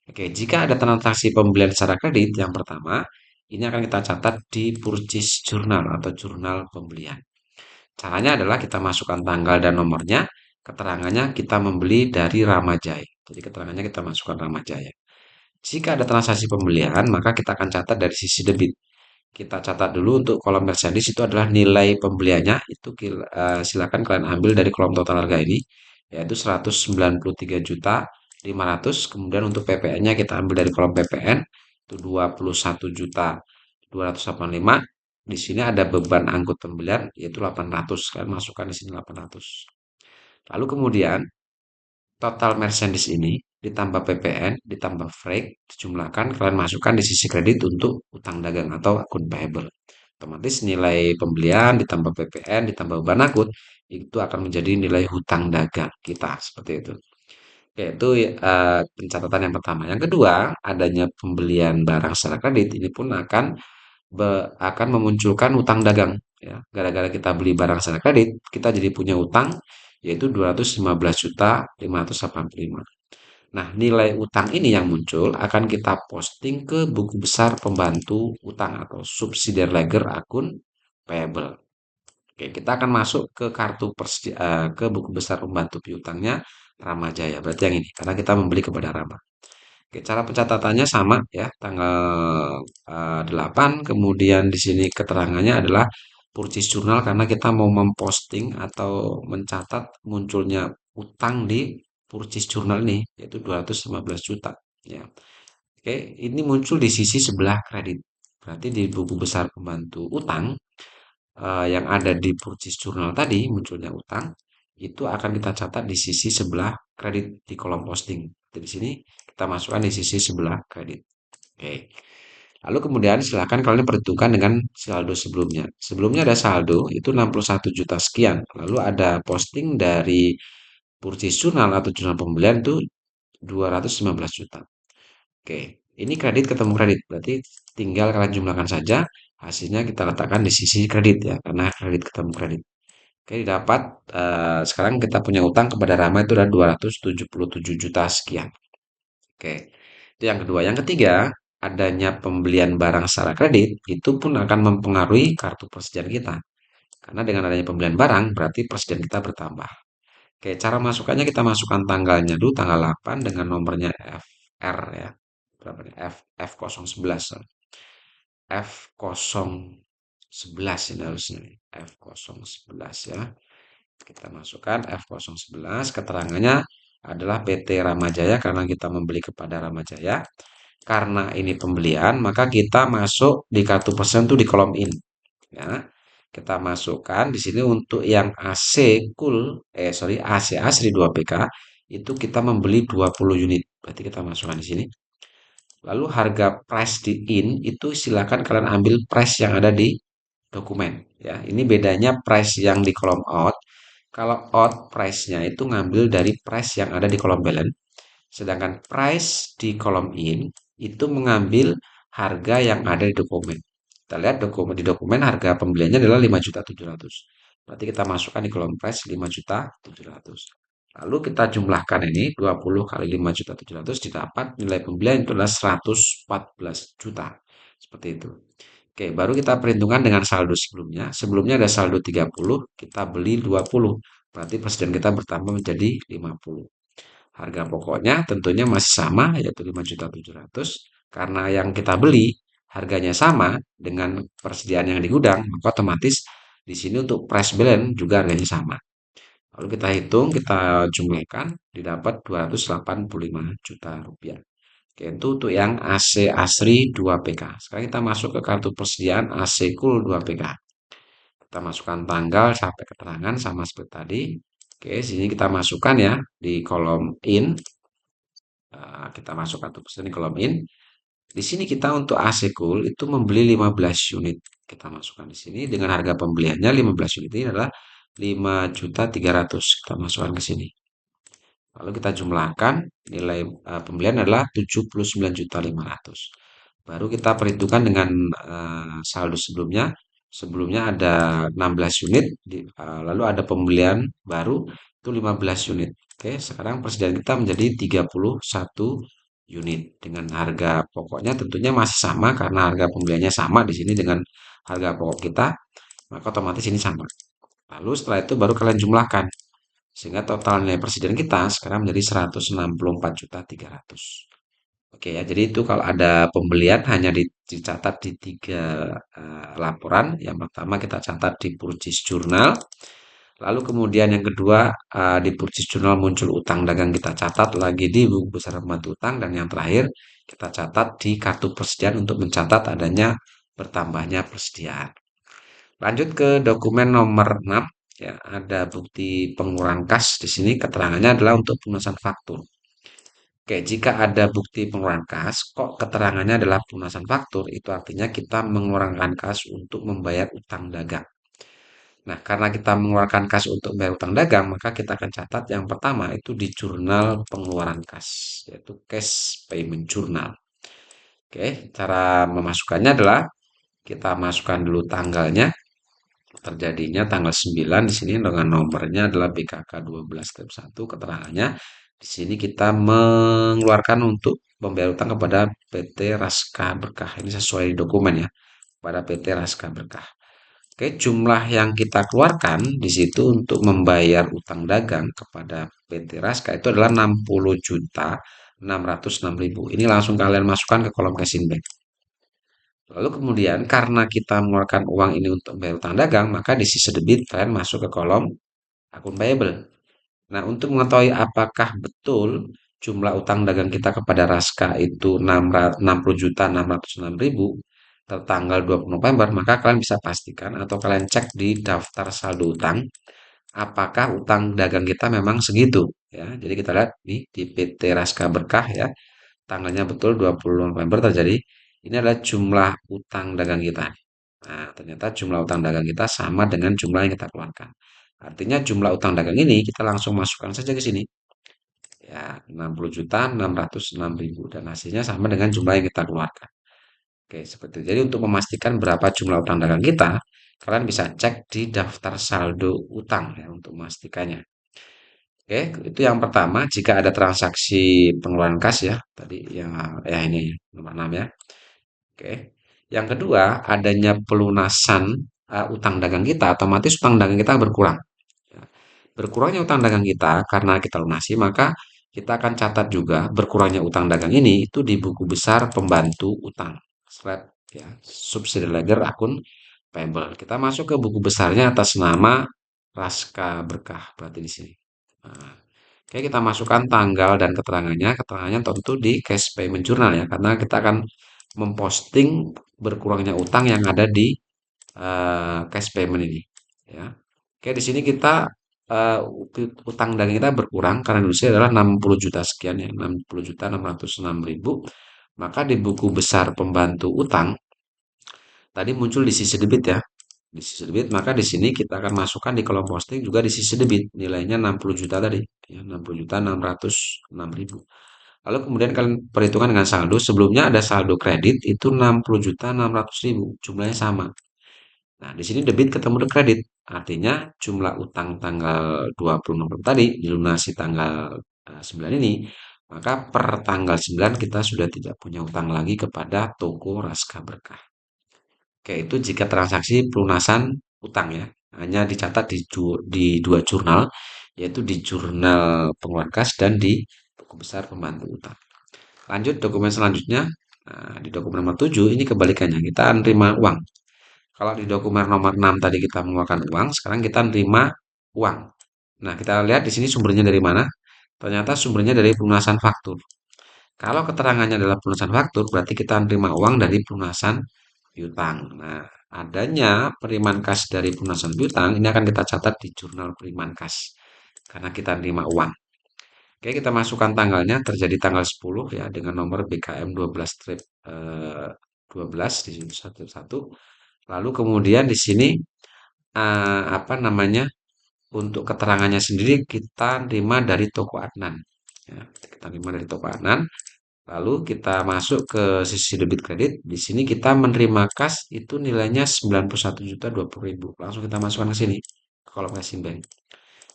Oke, jika ada transaksi pembelian secara kredit, yang pertama, ini akan kita catat di purchase journal atau jurnal pembelian. Caranya adalah kita masukkan tanggal dan nomornya, keterangannya kita membeli dari Ramajaya. Jadi keterangannya kita masukkan Ramajaya. Jika ada transaksi pembelian, maka kita akan catat dari sisi debit. Kita catat dulu untuk kolom merchandise itu adalah nilai pembeliannya. Itu silakan kalian ambil dari kolom total harga ini, yaitu 193.500. Kemudian untuk PPN-nya kita ambil dari kolom PPN, itu 21.285. Di sini ada beban angkut pembelian yaitu 800. Kalian masukkan di sini 800. Lalu kemudian total merchandise ini ditambah PPN, ditambah freight, dijumlahkan, kalian masukkan di sisi kredit untuk utang dagang atau akun payable. Otomatis nilai pembelian ditambah PPN, ditambah beban akut, itu akan menjadi nilai hutang dagang kita, seperti itu. Oke, itu pencatatan yang pertama. Yang kedua, adanya pembelian barang secara kredit, ini pun akan memunculkan utang dagang. Ya. Gara-gara kita beli barang secara kredit, kita jadi punya utang, yaitu 215.585. Nah, nilai utang ini yang muncul akan kita posting ke buku besar pembantu utang atau subsidiary ledger akun payable. Oke, kita akan masuk ke ke buku besar pembantu piutangnya Ramajaya. Berarti yang ini, karena kita membeli kepada Rama. Oke, cara pencatatannya sama ya, tanggal 8, kemudian di sini keterangannya adalah purchase journal karena kita mau memposting atau mencatat munculnya utang di purchase journal ini yaitu 215 juta ya. Oke, ini muncul di sisi sebelah kredit. Berarti di buku besar pembantu utang yang ada di purchase journal tadi munculnya utang itu akan kita catat di sisi sebelah kredit di kolom posting. Jadi di sini kita masukkan di sisi sebelah kredit. Oke. Lalu kemudian silakan kalian perhitungkan dengan saldo sebelumnya. Sebelumnya ada saldo itu 61 juta sekian. Lalu ada posting dari purchase journal atau jurnal pembelian itu 215 juta. Oke, ini kredit ketemu kredit. Berarti tinggal kalian jumlahkan saja. Hasilnya kita letakkan di sisi kredit ya, karena kredit ketemu kredit. Oke, dapat sekarang kita punya utang kepada Rama itu adalah 277 juta sekian. Oke, itu yang kedua. Yang ketiga, adanya pembelian barang secara kredit itu pun akan mempengaruhi kartu persediaan kita. Karena dengan adanya pembelian barang, berarti persediaan kita bertambah. Oke, cara masukkannya kita masukkan tanggalnya dulu, tanggal 8 dengan nomornya FR ya. Berapa nih? F011. F011 ini harusnya. F011 ya. Kita masukkan F011, keterangannya adalah PT Ramajaya karena kita membeli kepada Ramajaya. Karena ini pembelian, maka kita masuk di kartu pesan itu di kolom in. Ya. Kita masukkan di sini untuk yang AC cool, AC Asri 2PK itu kita membeli 20 unit. Berarti kita masukkan di sini. Lalu harga price di in itu silakan kalian ambil price yang ada di dokumen ya. Ini bedanya price yang di kolom out. Kalau out price-nya itu ngambil dari price yang ada di kolom balance. Sedangkan price di kolom in itu mengambil harga yang ada di dokumen. Kita lihat di dokumen harga pembeliannya adalah 5.700.000. Berarti kita masukkan di kolom price 5.700.000. Lalu kita jumlahkan ini 20 kali 5.700.000 didapat nilai pembelian itu adalah 114 juta. Seperti itu. Oke, baru kita perhitungkan dengan saldo sebelumnya. Sebelumnya ada saldo 30, kita beli 20. Berarti persediaan kita bertambah menjadi 50. Harga pokoknya tentunya masih sama, yaitu 5.700.000. Karena yang kita beli harganya sama dengan persediaan yang di gudang, maka otomatis di sini untuk price balance juga harganya sama. Lalu kita hitung, kita jumlahkan, didapat 285 juta rupiah. Oke, itu untuk yang AC Asri 2PK. Sekarang kita masuk ke kartu persediaan AC Cool 2PK. Kita masukkan tanggal sampai keterangan sama seperti tadi. Oke, sini kita masukkan ya di kolom in. Kita masukkan kartu persediaan di kolom in. Di sini kita untuk AC Cool itu membeli 15 unit. Kita masukkan di sini dengan harga pembeliannya 15 unit ini adalah 5.300.000. Kita masukkan ke sini. Lalu kita jumlahkan nilai pembelian adalah 79.500.000. Baru kita perhitungkan dengan saldo sebelumnya. Sebelumnya ada 16 unit, lalu ada pembelian baru itu 15 unit. Oke, sekarang persediaan kita menjadi 31 unit dengan harga pokoknya tentunya masih sama karena harga pembeliannya sama di sini dengan harga pokok kita, maka otomatis ini sama. Lalu setelah itu baru kalian jumlahkan sehingga total nilai persediaan kita sekarang menjadi 164.300.000. Oke ya, jadi itu kalau ada pembelian hanya dicatat di tiga laporan. Yang pertama kita catat di purchase journal, lalu kemudian yang kedua di purchase journal muncul utang dagang kita catat lagi di buku besar pembantu utang, dan yang terakhir kita catat di kartu persediaan untuk mencatat adanya bertambahnya persediaan. Lanjut ke dokumen nomor 6 ya, ada bukti pengurangan kas di sini keterangannya adalah untuk pelunasan faktur. Oke, jika ada bukti pengeluaran kas, kok keterangannya adalah pelunasan faktur, itu artinya kita mengeluarkan kas untuk membayar utang dagang. Nah, karena kita mengeluarkan kas untuk membayar utang dagang, maka kita akan catat yang pertama itu di jurnal pengeluaran kas, yaitu cash payment journal. Oke, cara memasukkannya adalah kita masukkan dulu tanggalnya, terjadinya tanggal 9 di sini dengan nomornya adalah BKK 12-1 keterangannya. Di sini kita mengeluarkan untuk pembayaran utang kepada PT Raska Berkah. Ini sesuai dokumen ya, pada PT Raska Berkah. Oke, jumlah yang kita keluarkan di situ untuk membayar utang dagang kepada PT Raska itu adalah 60.606.000. Ini langsung kalian masukkan ke kolom casing bank. Lalu kemudian karena kita mengeluarkan uang ini untuk membayar utang dagang, maka di sisi debit kalian masuk ke kolom akun payable. Nah, untuk mengetahui apakah betul jumlah utang dagang kita kepada Raska itu 60.606.000 tertanggal 20 November, maka kalian bisa pastikan atau kalian cek di daftar saldo utang apakah utang dagang kita memang segitu ya. Jadi kita lihat nih di PT Raska Berkah ya, tanggalnya betul 20 November terjadi. Ini adalah jumlah utang dagang kita. Nah, ternyata jumlah utang dagang kita sama dengan jumlah yang kita keluarkan. Artinya jumlah utang dagang ini kita langsung masukkan saja ke sini. Ya, 60.606.000 dan hasilnya sama dengan jumlah yang kita keluarkan. Oke, seperti itu. Jadi untuk memastikan berapa jumlah utang dagang kita, kalian bisa cek di daftar saldo utang ya untuk memastikannya. Oke, itu yang pertama jika ada transaksi pengeluaran kas ya, tadi yang ya ini nomor 6 ya. Oke. Yang kedua, adanya pelunasan utang dagang kita, otomatis utang dagang kita berkurang. Ya. Berkurangnya utang dagang kita karena kita lunasi, maka kita akan catat juga berkurangnya utang dagang ini itu di buku besar pembantu utang. Slide ya, subsidy ledger akun payable. Kita masuk ke buku besarnya atas nama Raska Berkah berarti di sini. Nah, oke, kita masukkan tanggal dan keterangannya. Keterangannya tentu di cash payment journal ya, karena kita akan memposting berkurangnya utang yang ada di cash payment ini. Ya. Oke, di sini kita eh, utang dagang kita berkurang karena Indonesia adalah 60 juta sekian ya, 60.606.000. Maka di buku besar pembantu utang tadi muncul di sisi debit ya. Di sisi debit, maka di sini kita akan masukkan di kolom posting juga di sisi debit nilainya 60 juta tadi ya, 60.606.000. Lalu kemudian kalian perhitungan dengan saldo. Sebelumnya ada saldo kredit itu 60.600.000. Jumlahnya sama. Nah, di sini debit ketemu dengan kredit. Artinya jumlah utang tanggal 20 November tadi dilunasi tanggal 9 ini. Maka per tanggal 9 kita sudah tidak punya utang lagi kepada toko Raska Berkah. Oke, itu jika transaksi pelunasan utang ya. Hanya dicatat di dua jurnal, yaitu di jurnal pengeluaran kas dan di buku besar pembantu utang. Lanjut dokumen selanjutnya. Nah, di dokumen nomor 7 ini kebalikannya. Kita menerima uang. Kalau di dokumen nomor 6 tadi kita mengeluarkan uang, sekarang kita menerima uang. Nah, kita lihat di sini sumbernya dari mana. Ternyata sumbernya dari pelunasan faktur. Kalau keterangannya adalah pelunasan faktur, berarti kita menerima uang dari pelunasan piutang. Nah, adanya penerimaan kas dari pelunasan piutang ini akan kita catat di jurnal penerimaan kas karena kita menerima uang. Oke, kita masukkan tanggalnya terjadi tanggal 10 ya dengan nomor BKM 12 strip 12 di sini satu satu. Lalu kemudian di sini apa namanya? Untuk keterangannya sendiri kita terima dari toko Adnan. Ya, kita terima dari toko Adnan. Lalu kita masuk ke sisi debit kredit. Di sini kita menerima kas itu nilainya 91.020.000. Langsung kita masukkan ke sini ke kolom casing bank.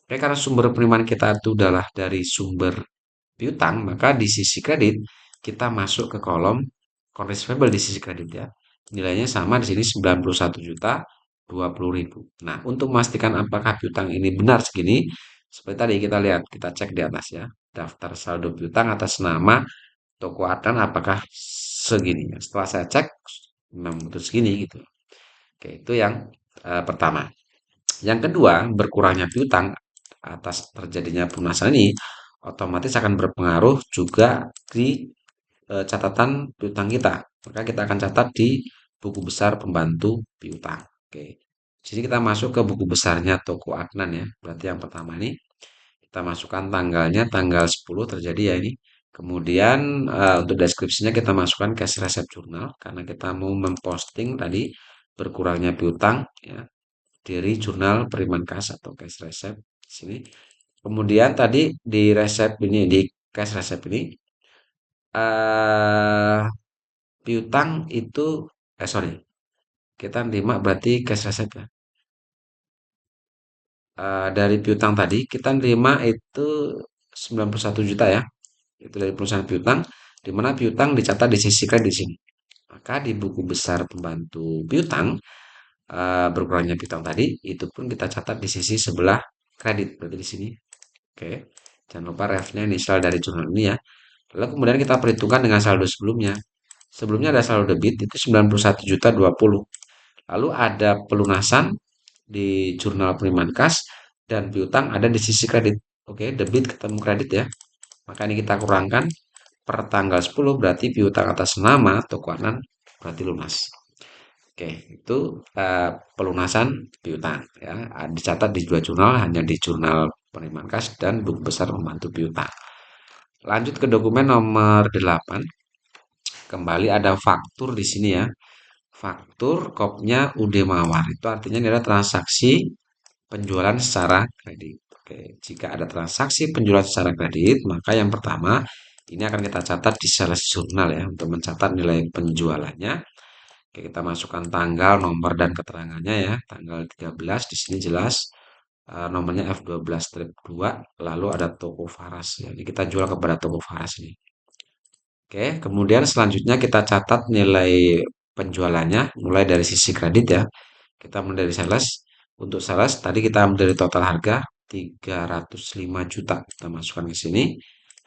Oke, karena sumber penerimaan kita itu adalah dari sumber piutang, maka di sisi kredit kita masuk ke kolom accounts receivable di sisi kredit ya. Nilainya sama di sini 91.020.000. Nah, untuk memastikan apakah piutang ini benar segini, seperti tadi kita lihat, kita cek di atas ya. Daftar saldo piutang atas nama toko Adnan apakah segini. Setelah saya cek, memang betul segini gitu. Oke, itu yang pertama. Yang kedua, berkurangnya piutang atas terjadinya pelunasan ini otomatis akan berpengaruh juga di catatan piutang kita. Maka kita akan catat di buku besar pembantu piutang. Oke. Jadi kita masuk ke buku besarnya toko Adnan ya. Berarti yang pertama ini kita masukkan tanggalnya tanggal 10 terjadi ya ini. Kemudian untuk deskripsinya kita masukkan cash receipt journal karena kita mau memposting tadi berkurangnya piutang ya dari jurnal penerimaan kas atau cash receipt di sini. Kemudian tadi di resep ini di cash receipt ini eh piutang itu sorry, kita nerima berarti cash receipt ya. Dari piutang tadi kita nerima itu 91 juta ya. Itu dari perusahaan piutang di mana piutang dicatat di sisi kredit di sini. Maka di buku besar pembantu piutang berkurangnya piutang tadi itu pun kita catat di sisi sebelah kredit berarti di sini. Oke. Jangan lupa refnya inisial dari jurnal ini ya. Lalu kemudian kita perhitungkan dengan saldo sebelumnya. Sebelumnya ada saldo debit itu 91.020. Lalu ada pelunasan di jurnal penerimaan kas dan piutang ada di sisi kredit. Oke, debit ketemu kredit ya. Maka ini kita kurangkan per tanggal 10 berarti piutang atas nama toko Anan berarti lunas. Oke, itu pelunasan piutang ya. Dicatat di dua jurnal, hanya di jurnal penerimaan kas dan buku besar pembantu piutang. Lanjut ke dokumen nomor 8. Kembali ada faktur di sini ya. Faktur kopnya UD Mawar. Itu artinya ini adalah transaksi penjualan secara kredit. Oke, jika ada transaksi penjualan secara kredit, maka yang pertama ini akan kita catat di sales jurnal ya untuk mencatat nilai penjualannya. Oke, kita masukkan tanggal, nomor dan keterangannya ya. Tanggal 13 di sini jelas nomornya F12 strip 2, lalu ada toko Faras ya. Ini kita jual kepada toko Faras ini. Oke, kemudian selanjutnya kita catat nilai penjualannya mulai dari sisi kredit ya. Kita mulai dari sales. Untuk sales tadi kita ambil dari total harga 305 juta. Kita masukkan ke sini.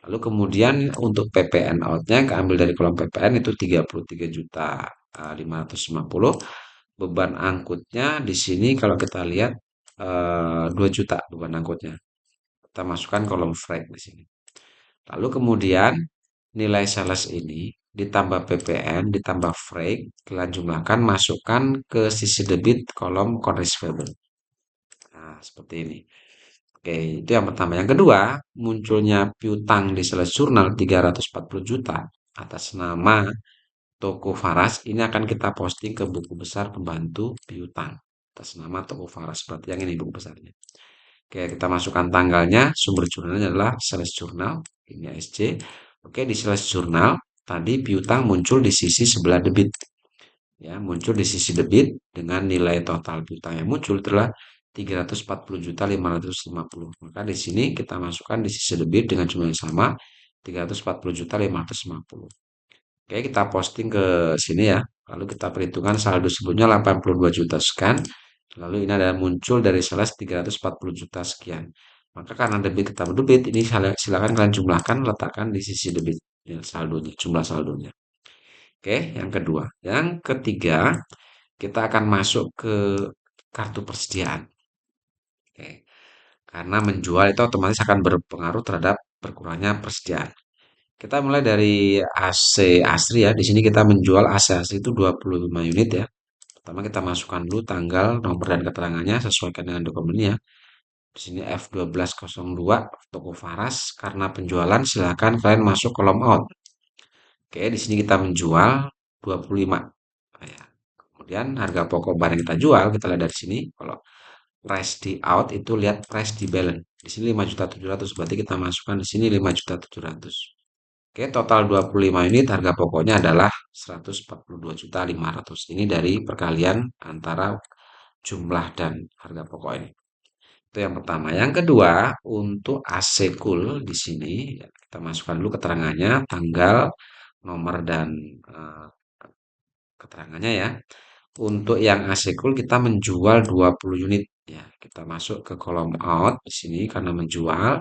Lalu kemudian untuk PPN out-nya ambil dari kolom PPN itu 33 juta 550. Beban angkutnya di sini kalau kita lihat 2 juta beban angkutnya. Kita masukkan kolom freight di sini. Lalu kemudian nilai sales ini ditambah PPN, ditambah freight, kita jumlahkan, masukkan ke sisi debit kolom account receivable. Nah, seperti ini. Oke, itu yang pertama. Yang kedua, munculnya piutang di sales jurnal 340 juta atas nama Toko Faras. Ini akan kita posting ke buku besar pembantu piutang atas nama Toko Faras. Seperti yang ini buku besarnya. Oke, kita masukkan tanggalnya. Sumber jurnalnya adalah sales jurnal. Ini ASC. Oke, di sales jurnal tadi piutang muncul di sisi sebelah debit. Ya, muncul di sisi debit dengan nilai total piutang yang muncul adalah 340.550. Maka di sini kita masukkan di sisi debit dengan jumlah yang sama 340.550. Oke, kita posting ke sini ya. Lalu kita perhitungkan saldo sebelumnya 82 juta sekian. Lalu ini ada muncul dari sales 340 juta sekian. Maka karena debit ketemu debit, ini silakan kalian jumlahkan, letakkan di sisi debit ya, saldonya, jumlah saldonya. Oke, yang kedua. Yang ketiga, kita akan masuk ke kartu persediaan. Oke, karena menjual itu otomatis akan berpengaruh terhadap berkurangnya persediaan. Kita mulai dari AC Asri ya. Di sini kita menjual AC Asri itu 25 unit ya. Pertama kita masukkan dulu tanggal, nomor dan keterangannya sesuaikan dengan dokumennya. Di sini F1202 toko Faras karena penjualan silakan kalian masuk kolom out. Oke, di sini kita menjual 25. Nah, ya. Kemudian harga pokok barang yang kita jual, kita lihat dari sini. Kalau price di out itu lihat price di balance. Di sini 5.700.000, berarti kita masukkan di sini 5.700.000. Oke, total 25 unit harga pokoknya adalah 142.500.000. Ini dari perkalian antara jumlah dan harga pokok ini. Itu yang pertama. Yang kedua, untuk AC cool di sini ya, kita masukkan dulu keterangannya, tanggal, nomor dan keterangannya ya. Untuk yang AC cool kita menjual 20 unit ya. Kita masuk ke kolom out di sini karena menjual,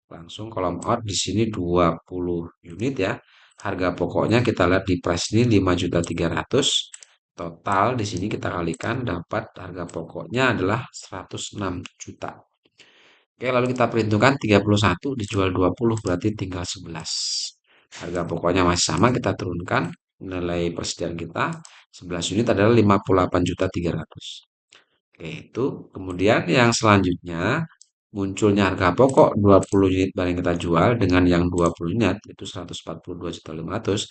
langsung kolom out di sini 20 unit ya. Harga pokoknya kita lihat di price ini 5.300.000. Total di sini kita kalikan dapat harga pokoknya adalah 106 juta. Oke, lalu kita perhitungkan 31 dijual 20 berarti tinggal 11. Harga pokoknya masih sama, kita turunkan nilai persediaan kita. 11 unit adalah 58.300.000. Oke, itu. Kemudian yang selanjutnya munculnya harga pokok 20 unit barang kita jual dengan yang 20 unit itu 142.500.000.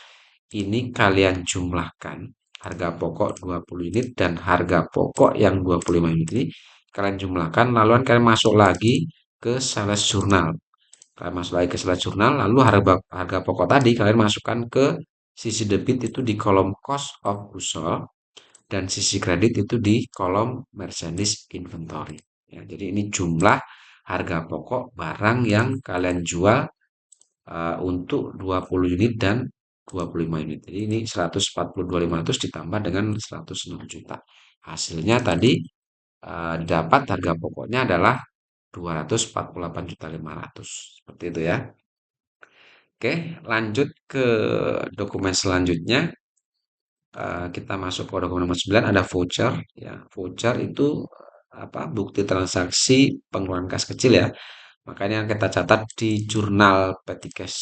Ini kalian jumlahkan harga pokok 20 unit dan harga pokok yang 25 unit ini kalian jumlahkan lalu kalian masuk lagi ke sales jurnal. Kalian masuk lagi ke sales jurnal lalu harga pokok tadi kalian masukkan ke sisi debit itu di kolom cost of goods sold dan sisi kredit itu di kolom merchandise inventory. Ya, jadi ini jumlah harga pokok barang yang kalian jual untuk 20 unit dan 25 unit. Jadi ini 142.500 ditambah dengan 106 juta. Hasilnya tadi dapat harga pokoknya adalah 248.500. Seperti itu ya. Oke, lanjut ke dokumen selanjutnya. Kita masuk ke dokumen nomor 9 ada voucher ya. Voucher itu apa? Bukti transaksi pengeluaran kas kecil ya. Makanya kita catat di jurnal petty cash.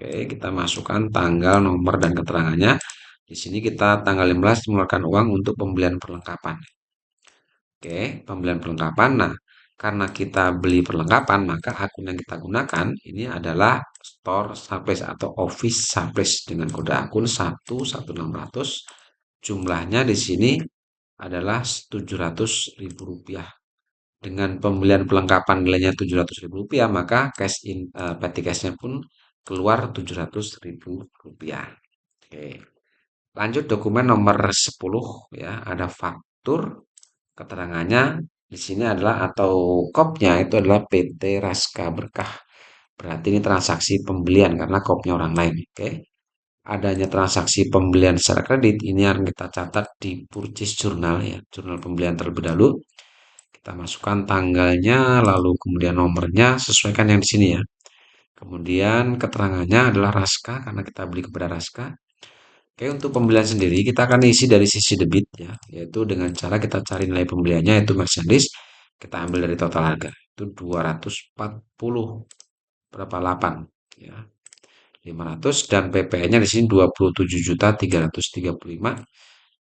Oke, kita masukkan tanggal, nomor dan keterangannya. Di sini kita tanggal 15 mengeluarkan uang untuk pembelian perlengkapan. Oke, pembelian perlengkapan. Nah, karena kita beli perlengkapan, maka akun yang kita gunakan ini adalah store surprise atau office surprise dengan kode akun 11600. Jumlahnya di sini adalah Rp700.000. Dengan pembelian perlengkapan nilainya Rp700.000, maka cash in petty cash-nya pun keluar Rp700.000. Oke. Lanjut dokumen nomor 10 ya, ada faktur. Keterangannya di sini adalah atau kopnya itu adalah PT Raska Berkah. Berarti ini transaksi pembelian karena kopnya orang lain. Oke. Adanya transaksi pembelian secara kredit ini yang kita catat di purchase journal ya, jurnal pembelian terlebih dahulu. Kita masukkan tanggalnya, lalu kemudian nomornya, sesuaikan yang di sini ya. Kemudian keterangannya adalah Raska karena kita beli kepada Raska. Oke, untuk pembelian sendiri kita akan isi dari sisi debit ya, yaitu dengan cara kita cari nilai pembeliannya yaitu merchandise, kita ambil dari total harga. Itu 240 berapa 8 ya. 500 dan PPN-nya di sini 27.335.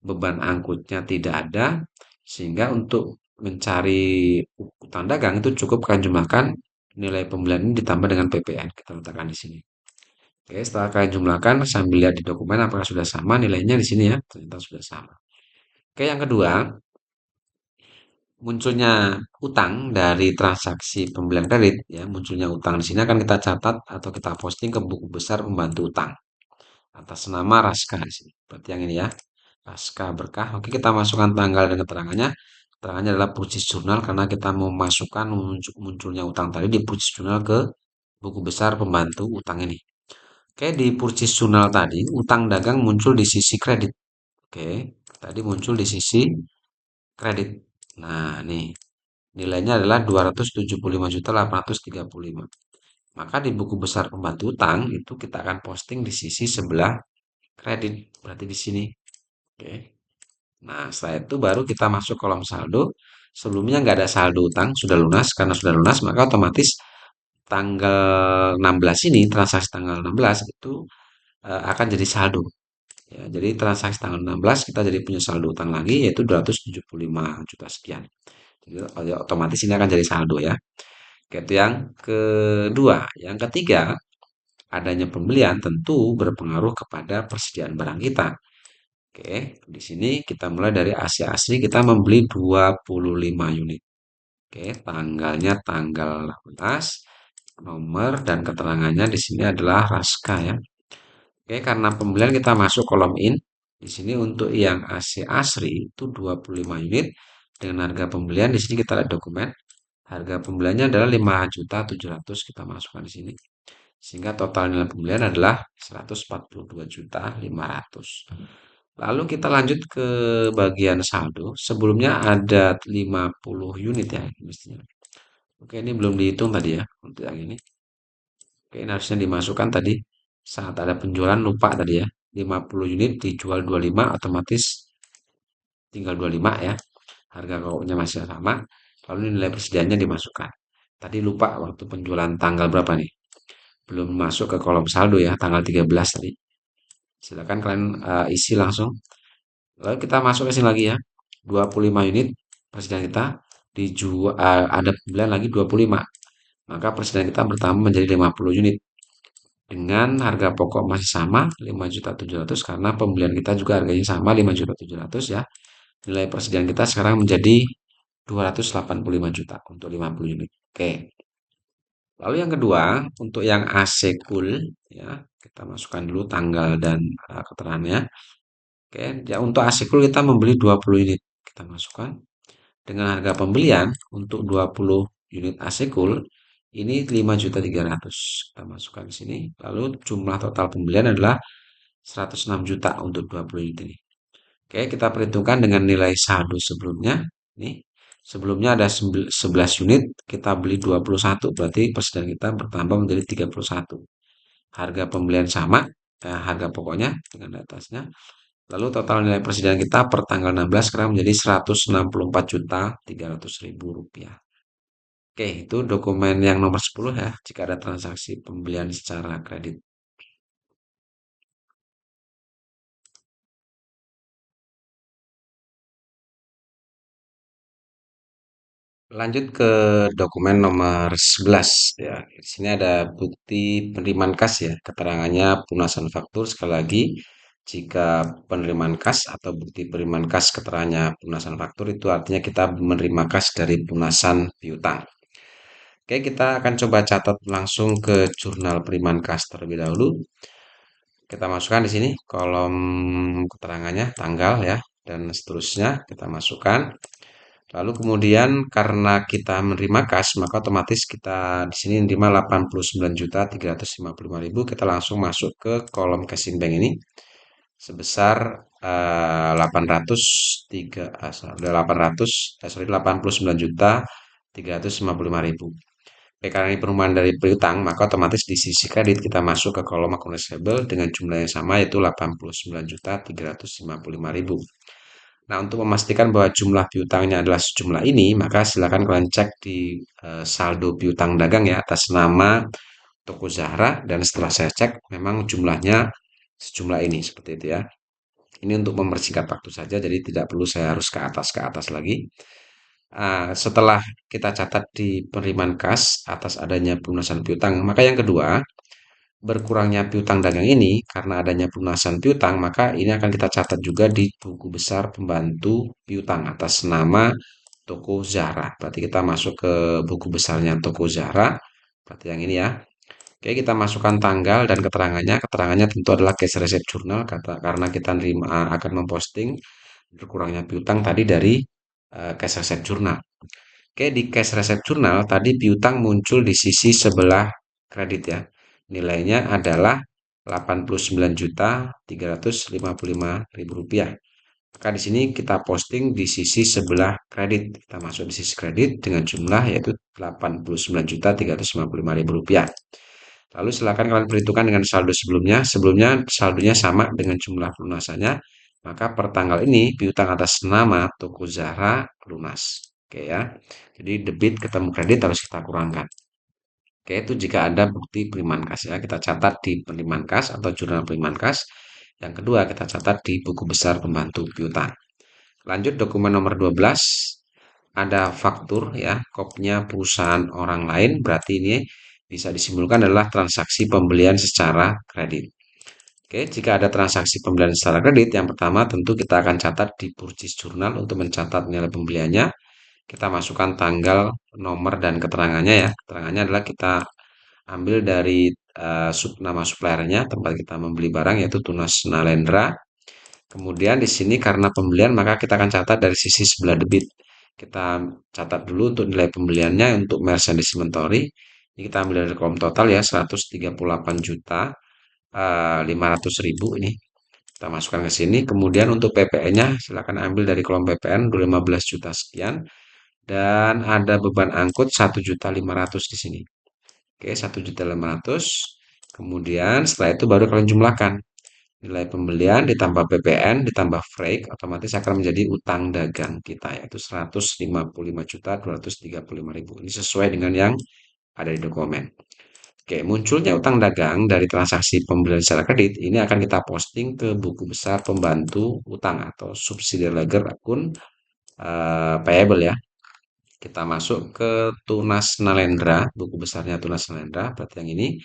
Beban angkutnya tidak ada sehingga untuk mencari utang dagang itu cukup kalian jumlahkan nilai pembelian ini ditambah dengan PPN. Kita letakkan di sini. Oke, setelah kalian jumlahkan sambil lihat di dokumen apakah sudah sama nilainya di sini ya. Ternyata sudah sama. Oke, yang kedua, munculnya utang dari transaksi pembelian kredit ya, munculnya utang di sini akan kita catat atau kita posting ke buku besar pembantu utang atas nama Raska di sini. Berarti yang ini ya. Raska Berkah. Oke, kita masukkan tanggal dan keterangannya. Keterangannya adalah purchase journal karena kita memasukkan munculnya utang tadi di purchase journal ke buku besar pembantu utang ini. Oke, di purchase journal tadi utang dagang muncul di sisi kredit. Oke, tadi muncul di sisi kredit. Nah, nih nilainya adalah 275.835. Maka di buku besar pembantu utang itu kita akan posting di sisi sebelah kredit. Berarti di sini. Oke. Nah, setelah itu baru kita masuk kolom saldo. Sebelumnya nggak ada saldo utang, sudah lunas. Karena sudah lunas, maka otomatis tanggal 16 ini, transaksi tanggal 16 itu akan jadi saldo. Ya, jadi transaksi tanggal 16 kita jadi punya saldo utang lagi yaitu 275 juta sekian. Jadi otomatis ini akan jadi saldo ya. Oke, itu yang kedua. Yang ketiga, adanya pembelian tentu berpengaruh kepada persediaan barang kita. Oke, di sini kita mulai dari AC asli kita membeli 25 unit. Oke, tanggalnya tanggal 18, nomor dan keterangannya di sini adalah Raska ya. Oke, karena pembelian kita masuk kolom in. Di sini untuk yang AC asli itu 25 unit dengan harga pembelian di sini kita lihat dokumen. Harga pembeliannya adalah 5.700.000 kita masukkan di sini. Sehingga total nilai pembelian adalah 142.500.000. Lalu kita lanjut ke bagian saldo. Sebelumnya ada 50 unit ya mestinya. Oke, ini belum dihitung tadi ya untuk yang ini. Oke, ini harusnya dimasukkan tadi saat ada penjualan lupa tadi ya. 50 unit dijual 25 otomatis tinggal 25 ya. Harga koknya masih sama. Lalu nilai persediaannya dimasukkan. Tadi lupa waktu penjualan tanggal berapa nih? Belum masuk ke kolom saldo ya, tanggal 13 tadi. Silakan kalian isi langsung. Lalu kita masuk ke sini lagi ya. 25 unit persediaan kita dijual ada pembelian lagi 25. Maka persediaan kita bertambah menjadi 50 unit. Dengan harga pokok masih sama 5.700.000 karena pembelian kita juga harganya sama 5.700.000 ya. Nilai persediaan kita sekarang menjadi 285 juta untuk 50 unit. Oke. Lalu yang kedua, untuk yang AC cool ya, kita masukkan dulu tanggal dan keterangannya. Oke, ya untuk AC cool kita membeli 20 unit. Kita masukkan dengan harga pembelian untuk 20 unit AC cool ini 5.300.000. Kita masukkan di sini. Lalu jumlah total pembelian adalah 106 juta untuk 20 unit ini. Oke, kita perhitungkan dengan nilai saldo sebelumnya. Nih, sebelumnya ada 11 unit, kita beli 21, berarti persediaan kita bertambah menjadi 31. Harga pembelian sama, harga pokoknya dengan atasnya. Lalu total nilai persediaan kita per tanggal 16 sekarang menjadi 164.300.000 rupiah. Oke, itu dokumen yang nomor 10 ya, jika ada transaksi pembelian secara kredit. Lanjut ke dokumen nomor 11 ya. Di sini ada bukti penerimaan kas ya. Keterangannya pelunasan faktur sekali lagi jika penerimaan kas atau bukti penerimaan kas keterangannya pelunasan faktur itu artinya kita menerima kas dari pelunasan piutang. Oke, kita akan coba catat langsung ke jurnal penerimaan kas terlebih dahulu. Kita masukkan di sini kolom keterangannya, tanggal ya, dan seterusnya kita masukkan. Lalu kemudian karena kita menerima kas, maka otomatis kita di sini menerima 89.355.000. Kita langsung masuk ke kolom casing bank ini sebesar 89.355.000. Karena ini perumahan dari piutang, maka otomatis di sisi kredit kita masuk ke kolom akun receivable dengan jumlah yang sama yaitu 89.355.000. Nah, untuk memastikan bahwa jumlah piutangnya adalah sejumlah ini, maka silakan kalian cek di saldo piutang dagang ya atas nama Toko Zahra dan setelah saya cek memang jumlahnya sejumlah ini seperti itu ya. Ini untuk mempersingkat waktu saja, jadi tidak perlu saya harus ke atas lagi. Setelah kita catat di penerimaan kas atas adanya pelunasan piutang, maka yang kedua, berkurangnya piutang dagang ini karena adanya pelunasan piutang, maka ini akan kita catat juga di buku besar pembantu piutang atas nama Toko Zahra. Berarti kita masuk ke buku besarnya Toko Zahra. Berarti yang ini ya. Oke, kita masukkan tanggal dan keterangannya. Keterangannya tentu adalah cash receipt journal karena kita akan memposting berkurangnya piutang tadi dari cash receipt journal. Oke, di cash receipt journal tadi piutang muncul di sisi sebelah kredit ya. Nilainya adalah 89.355.000 rupiah. Maka di sini kita posting di sisi sebelah kredit. Kita masuk di sisi kredit dengan jumlah yaitu 89.355.000 rupiah. Lalu silakan kalian perhitungkan dengan saldo sebelumnya. Sebelumnya saldonya sama dengan jumlah pelunasannya. Maka per tanggal ini piutang atas nama Toko Zahra lunas. Oke ya. Jadi debit ketemu kredit harus kita kurangkan. Oke, itu jika ada bukti penerimaan kas ya. Kita catat di penerimaan kas atau jurnal penerimaan kas. Yang kedua, kita catat di buku besar pembantu piutang. Lanjut dokumen nomor 12. ada faktur ya, kopnya perusahaan orang lain, berarti ini bisa disimpulkan adalah transaksi pembelian secara kredit. Oke, jika ada transaksi pembelian secara kredit, yang pertama tentu kita akan catat di purchase journal untuk mencatat nilai pembeliannya. Kita masukkan tanggal, nomor, dan keterangannya ya. Keterangannya adalah kita ambil dari nama suppliernya, tempat kita membeli barang yaitu Tunas Nalendra. Kemudian di sini karena pembelian maka kita akan catat dari sisi sebelah debit. Kita catat dulu untuk nilai pembeliannya untuk Mercedes Inventory. Ini kita ambil dari kolom total ya 138 juta 500 ribu ini. Kita masukkan ke sini. Kemudian untuk PPN-nya silakan ambil dari kolom PPN 15 juta sekian dan ada beban angkut 1.500.000 di sini. Oke, 1.500.000. Kemudian setelah itu baru kalian jumlahkan nilai pembelian ditambah PPN ditambah freight otomatis akan menjadi utang dagang kita yaitu 155.235.000. Ini sesuai dengan yang ada di dokumen. Oke, munculnya utang dagang dari transaksi pembelian secara kredit ini akan kita posting ke buku besar pembantu utang atau subsidiary ledger akun payable ya. Kita masuk ke Tunas Nalendra, buku besarnya Tunas Nalendra, berarti yang ini.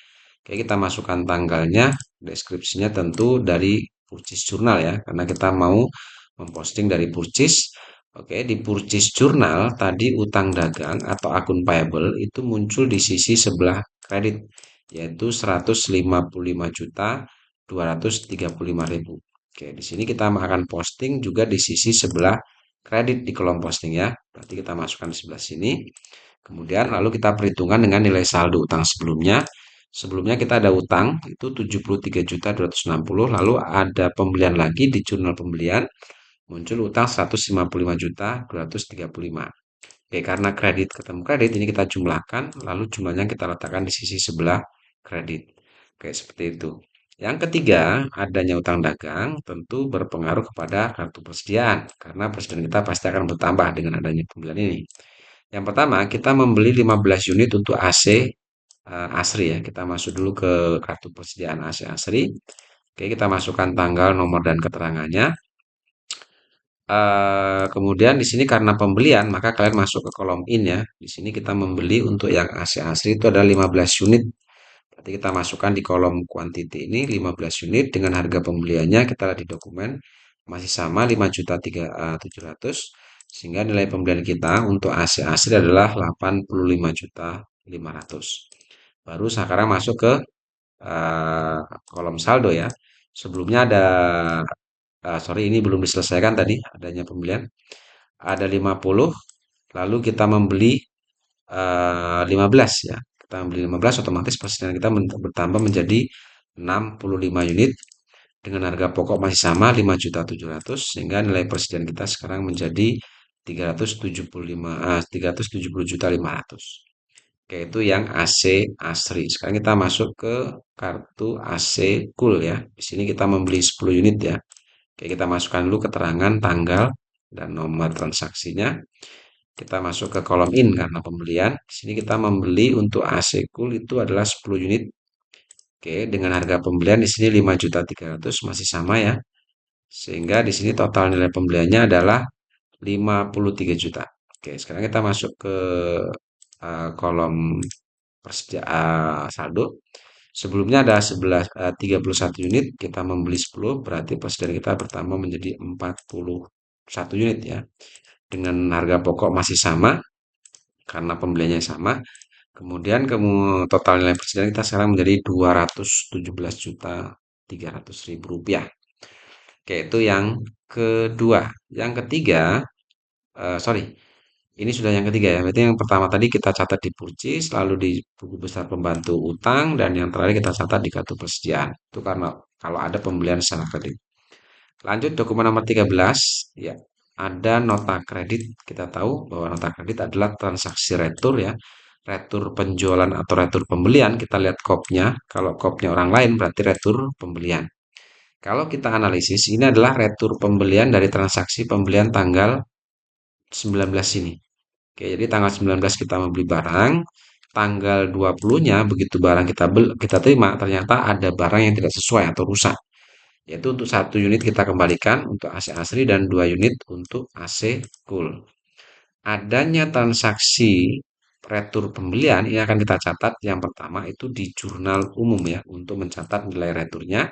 Oke, kita masukkan tanggalnya, deskripsinya tentu dari purchase journal ya, karena kita mau memposting dari purchase. Oke, di purchase journal tadi utang dagang atau akun payable itu muncul di sisi sebelah kredit, yaitu 155.235.000. Oke, di sini kita akan posting juga di sisi sebelah kredit di kolom posting ya. Berarti kita masukkan di sebelah sini. Kemudian lalu kita perhitungkan dengan nilai saldo utang sebelumnya. Sebelumnya kita ada utang itu 73.260, lalu ada pembelian lagi di jurnal pembelian muncul utang 155.235. Oke, karena kredit ketemu kredit ini kita jumlahkan lalu jumlahnya kita letakkan di sisi sebelah kredit. Oke, seperti itu. Yang ketiga, adanya utang dagang tentu berpengaruh kepada kartu persediaan karena persediaan kita pasti akan bertambah dengan adanya pembelian ini. Yang pertama, kita membeli 15 unit untuk AC Asri ya. Kita masuk dulu ke kartu persediaan AC Asri. Oke, kita masukkan tanggal, nomor, dan keterangannya. Kemudian di sini karena pembelian, maka kalian masuk ke kolom in ya. Di sini kita membeli untuk yang AC Asri itu adalah 15 unit. Berarti kita masukkan di kolom quantity ini 15 unit dengan harga pembeliannya kita lihat di dokumen masih sama 5.700.000 sehingga nilai pembelian kita untuk AC Asri adalah 85.500.000. Baru sekarang masuk ke kolom saldo ya. Sebelumnya ada sorry ini belum diselesaikan tadi adanya pembelian. Ada 50 lalu kita membeli 15 ya. Kita membeli 15 otomatis persediaan kita bertambah menjadi 65 unit dengan harga pokok masih sama 5.700.000 sehingga nilai persediaan kita sekarang menjadi 370.500. Oke, itu yang AC Asri. Sekarang kita masuk ke kartu AC Cool ya. Di sini kita membeli 10 unit ya. Oke, kita masukkan dulu keterangan tanggal dan nomor transaksinya. Kita masuk ke kolom in karena pembelian. Di sini kita membeli untuk AC Cool itu adalah 10 unit. Oke, dengan harga pembelian di sini 5.300.000 masih sama ya. Sehingga di sini total nilai pembeliannya adalah 53 juta. Oke, sekarang kita masuk ke kolom saldo. Sebelumnya ada 31 unit, kita membeli 10, berarti persediaan kita bertambah menjadi 41 unit ya. Dengan harga pokok masih sama, karena pembeliannya sama. Kemudian total nilai persediaan kita sekarang menjadi 217.300.000 rupiah. Oke, itu yang kedua. Yang ketiga, sorry, ini sudah yang ketiga ya. Berarti yang pertama tadi kita catat di purchase, lalu di buku besar pembantu utang, dan yang terakhir kita catat di kartu persediaan. Itu karena kalau ada pembelian secara kredit. Lanjut dokumen nomor 13, ya. Ada nota kredit. Kita tahu bahwa nota kredit adalah transaksi retur ya. Retur penjualan atau retur pembelian. Kita lihat kopnya. Kalau kopnya orang lain berarti retur pembelian. Kalau kita analisis, ini adalah retur pembelian dari transaksi pembelian tanggal 19 ini. Oke, jadi tanggal 19 kita membeli barang, tanggal 20-nya begitu barang kita terima, ternyata ada barang yang tidak sesuai atau rusak. Yaitu untuk 1 unit kita kembalikan untuk AC Asri dan 2 unit untuk AC Cool. Adanya transaksi retur pembelian ini akan kita catat yang pertama itu di jurnal umum ya untuk mencatat nilai returnya,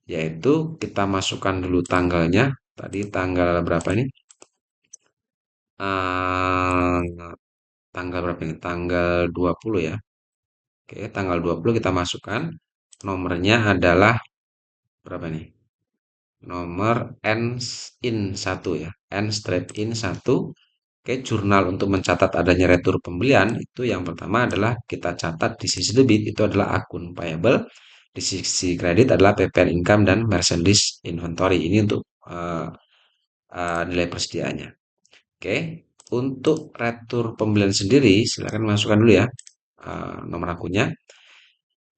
yaitu kita masukkan dulu tanggalnya. Tadi tanggal berapa ini? Eh, tanggal berapa ini? Tanggal 20 ya. Oke, tanggal 20 kita masukkan. Nomornya adalah berapa nih? Nomor N-in 1 ya. N-in 1. Oke, jurnal untuk mencatat adanya retur pembelian itu yang pertama adalah kita catat di sisi debit itu adalah akun payable, di sisi kredit adalah PPN income dan merchandise inventory. Ini untuk nilai persediaannya. Oke, untuk retur pembelian sendiri silakan masukkan dulu ya nomor akunnya.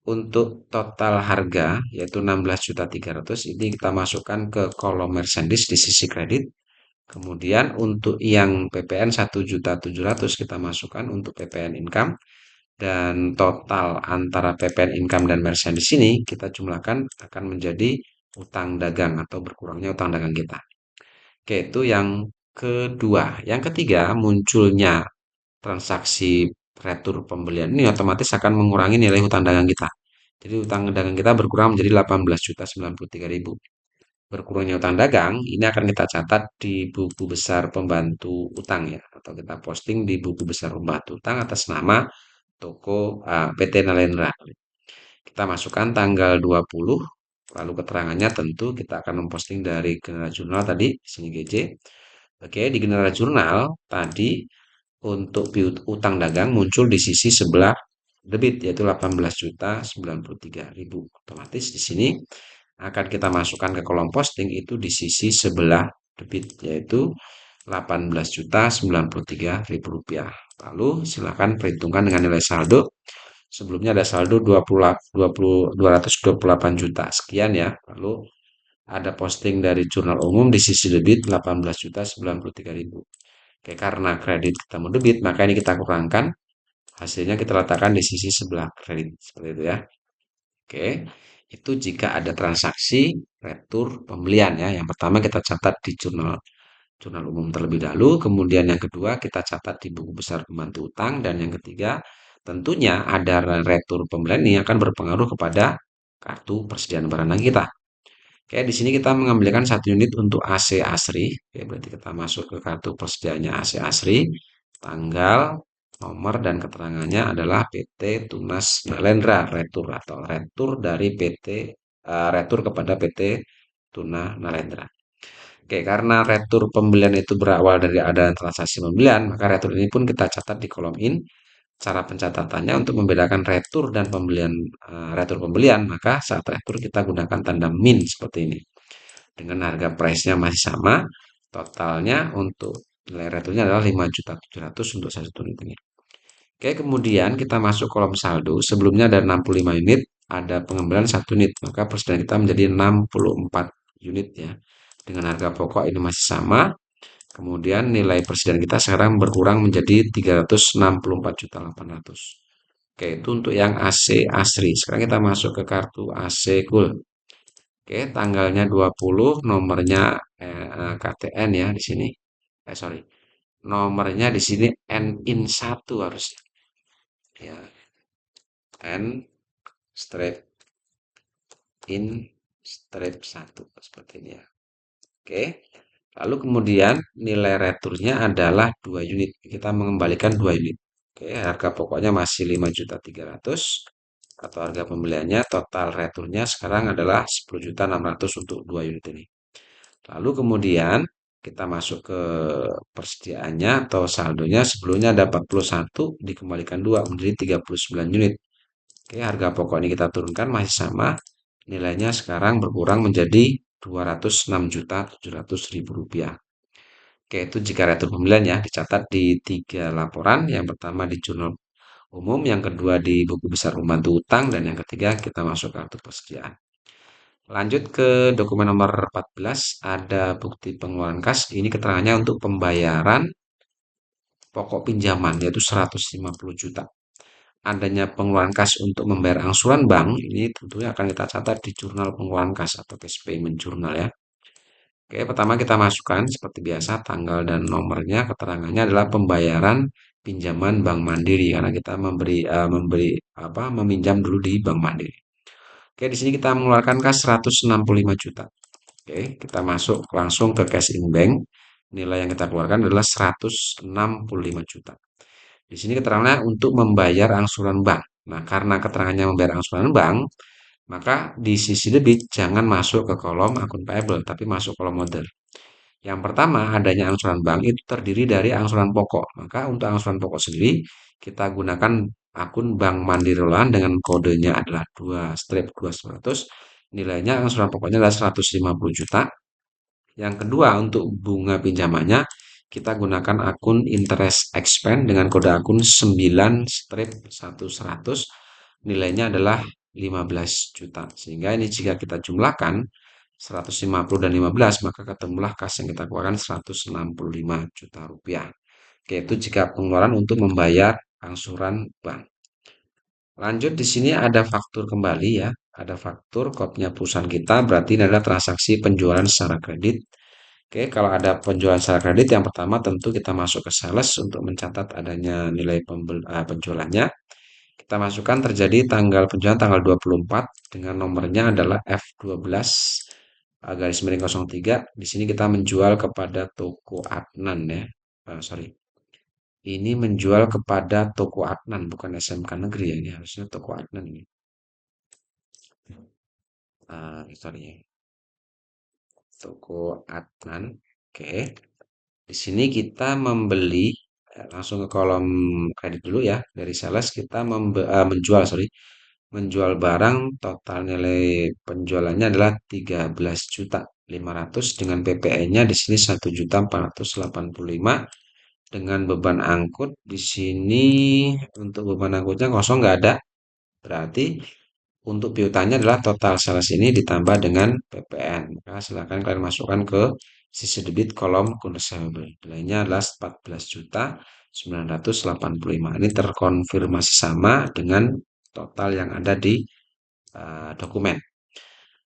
Untuk total harga yaitu 16.300.000 ini kita masukkan ke kolom merchandise di sisi kredit. Kemudian untuk yang PPN 1.700.000 kita masukkan untuk PPN income dan total antara PPN income dan merchandise ini kita jumlahkan akan menjadi utang dagang atau berkurangnya utang dagang kita. Oke, itu yang kedua. Yang ketiga, munculnya transaksi retur pembelian ini otomatis akan mengurangi nilai hutang dagang kita. Jadi hutang dagang kita berkurang menjadi 18.093.000. Berkurangnya utang dagang ini akan kita catat di buku besar pembantu utang ya, atau kita posting di buku besar pembantu utang atas nama toko PT Nalendra. Kita masukkan tanggal 20, lalu keterangannya tentu kita akan memposting dari General Jurnal tadi, di sini GJ. Oke, di General Jurnal tadi untuk utang dagang muncul di sisi sebelah debit yaitu 18.093.000. Otomatis di sini akan kita masukkan ke kolom posting itu di sisi sebelah debit yaitu 18.093.000 rupiah. Lalu silakan perhitungkan dengan nilai saldo. Sebelumnya ada saldo 228 juta sekian ya. Lalu ada posting dari jurnal umum di sisi debit 18.093.000. Oke, karena kredit kita mau debit, maka ini kita kurangkan. Hasilnya kita letakkan di sisi sebelah kredit. Seperti itu ya. Oke, itu jika ada transaksi retur pembelian ya. Yang pertama kita catat di jurnal umum terlebih dahulu, kemudian yang kedua kita catat di buku besar pembantu utang, dan yang ketiga tentunya ada retur pembelian ini akan berpengaruh kepada kartu persediaan barang kita. Oke, di sini kita mengambilkan 1 unit untuk AC Asri. Oke, berarti kita masuk ke kartu persediaannya AC Asri. Tanggal, nomor, dan keterangannya adalah PT Tunas Nalendra Retur atau retur dari PT retur kepada PT Tuna Nalendra. Oke, karena retur pembelian itu berawal dari ada transaksi pembelian, maka retur ini pun kita catat di kolom in. Cara pencatatannya untuk membedakan retur dan pembelian retur pembelian, maka saat retur kita gunakan tanda min seperti ini. Dengan harga price-nya masih sama, totalnya untuk nilai returnya adalah 5.700.000 untuk satu unit ini. Oke, kemudian kita masuk kolom saldo. Sebelumnya ada 65 unit, ada pengembalian 1 unit, maka persediaan kita menjadi 64 unit ya. Dengan harga pokok ini masih sama, kemudian nilai persediaan kita sekarang berkurang menjadi 364.800.000. Oke, itu untuk yang AC Asri. Sekarang kita masuk ke kartu AC Cool. Oke, tanggalnya 20, nomornya KTN ya di sini. Sorry. Nomornya di sini N-in 1 harusnya. Ya, N strip in strip 1 seperti ini ya. Oke. Lalu kemudian nilai returnya adalah 2 unit. Kita mengembalikan 2 unit. Oke, harga pokoknya masih 5.300.000 atau harga pembeliannya total returnya sekarang adalah 10.600.000 untuk 2 unit ini. Lalu kemudian kita masuk ke persediaannya atau saldonya sebelumnya ada 41 dikembalikan 2 menjadi 39 unit. Oke, harga pokok ini kita turunkan masih sama. Nilainya sekarang berkurang menjadi 206.700.000 rupiah. Oke, itu jika retur pembelian ya, dicatat di 3 laporan. Yang pertama di jurnal umum, yang kedua di buku besar pembantu utang, dan yang ketiga kita masuk kartu persediaan. Lanjut ke dokumen nomor 14, ada bukti pengeluaran kas. Ini keterangannya untuk pembayaran pokok pinjaman, yaitu 150 juta. Adanya pengeluaran kas untuk membayar angsuran bank, ini tentunya akan kita catat di jurnal pengeluaran kas atau cash payment journal ya. Oke, pertama kita masukkan seperti biasa tanggal dan nomornya. Keterangannya adalah pembayaran pinjaman Bank Mandiri karena kita memberi apa meminjam dulu di Bank Mandiri. Oke, di sini kita mengeluarkan kas 165 juta. Oke, kita masuk langsung ke cash in bank. Nilai yang kita keluarkan adalah 165 juta. Di sini keterangannya untuk membayar angsuran bank. Nah, karena keterangannya membayar angsuran bank, maka di sisi debit jangan masuk ke kolom akun payable, tapi masuk kolom order. Yang pertama, adanya angsuran bank itu terdiri dari angsuran pokok. Maka untuk angsuran pokok sendiri, kita gunakan akun Bank Mandiri Loan dengan kodenya adalah 2-2100. Nilainya angsuran pokoknya adalah 150 juta. Yang kedua, untuk bunga pinjamannya, kita gunakan akun interest expense dengan kode akun 9-1100. Nilainya adalah 15 juta. Sehingga ini jika kita jumlahkan 150 dan 15, maka ketemulah kas yang kita keluarkan 165 juta rupiah. Oke, itu jika pengeluaran untuk membayar angsuran bank. Lanjut di sini ada faktur kembali ya. Ada faktur kodnya perusahaan kita, berarti ini adalah transaksi penjualan secara kredit. Oke, kalau ada penjualan secara kredit, yang pertama tentu kita masuk ke sales untuk mencatat adanya nilai penjualannya. Kita masukkan terjadi tanggal penjualan tanggal 24 dengan nomornya adalah F12 garis miring 03. Di sini kita menjual kepada toko Adnan ya. Sorry. Ini menjual kepada toko Adnan bukan SMK Negeri ya. Ini harusnya toko Adnan ini. Sorry. Toko Adnan. Oke. Di sini kita membeli langsung ke kolom kredit dulu ya. Dari sales kita menjual, sorry, menjual barang total nilai penjualannya adalah 13.500 dengan PPN-nya di sini 1.485 dengan beban angkut di sini untuk beban angkutnya kosong nggak ada. Berarti untuk piutangnya adalah total sales ini ditambah dengan PPN. Maka silakan kalian masukkan ke sisi debit kolom receivable. Nilainya adalah 14.985. Ini terkonfirmasi sama dengan total yang ada di dokumen.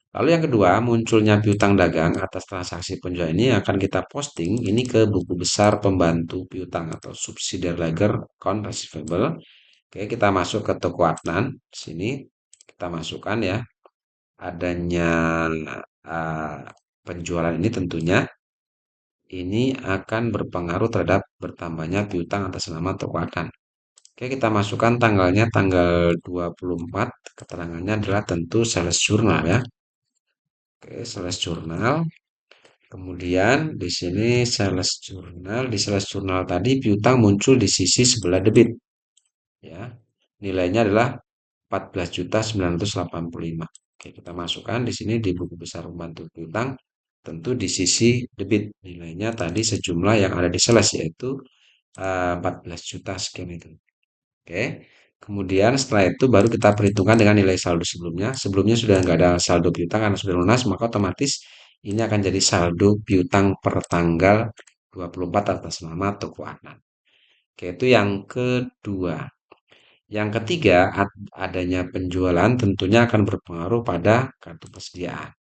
Lalu yang kedua, munculnya piutang dagang atas transaksi penjualan ini akan kita posting ini ke buku besar pembantu piutang atau subsidiary ledger account receivable. Oke, kita masuk ke toko Adnan. Sini kita masukkan ya adanya uh, penjualan ini tentunya ini akan berpengaruh terhadap bertambahnya piutang atas nama toko Adnan. Oke, kita masukkan tanggalnya tanggal 24. Keterangannya adalah tentu sales journal ya. Oke, sales journal. Kemudian di sini sales journal, di sales journal tadi piutang muncul di sisi sebelah debit ya. Nilainya adalah 14.985. Oke, kita masukkan di sini di buku besar pembantu piutang tentu di sisi debit nilainya tadi sejumlah yang ada di sales yaitu 14 juta sekian itu. Oke. Kemudian setelah itu baru kita perhitungkan dengan nilai saldo sebelumnya. Sebelumnya sudah nggak ada saldo piutang karena sudah lunas, maka otomatis ini akan jadi saldo piutang per tanggal 24 atas nama toko Adnan. Oke, itu yang kedua. Yang ketiga, adanya penjualan tentunya akan berpengaruh pada kartu persediaan.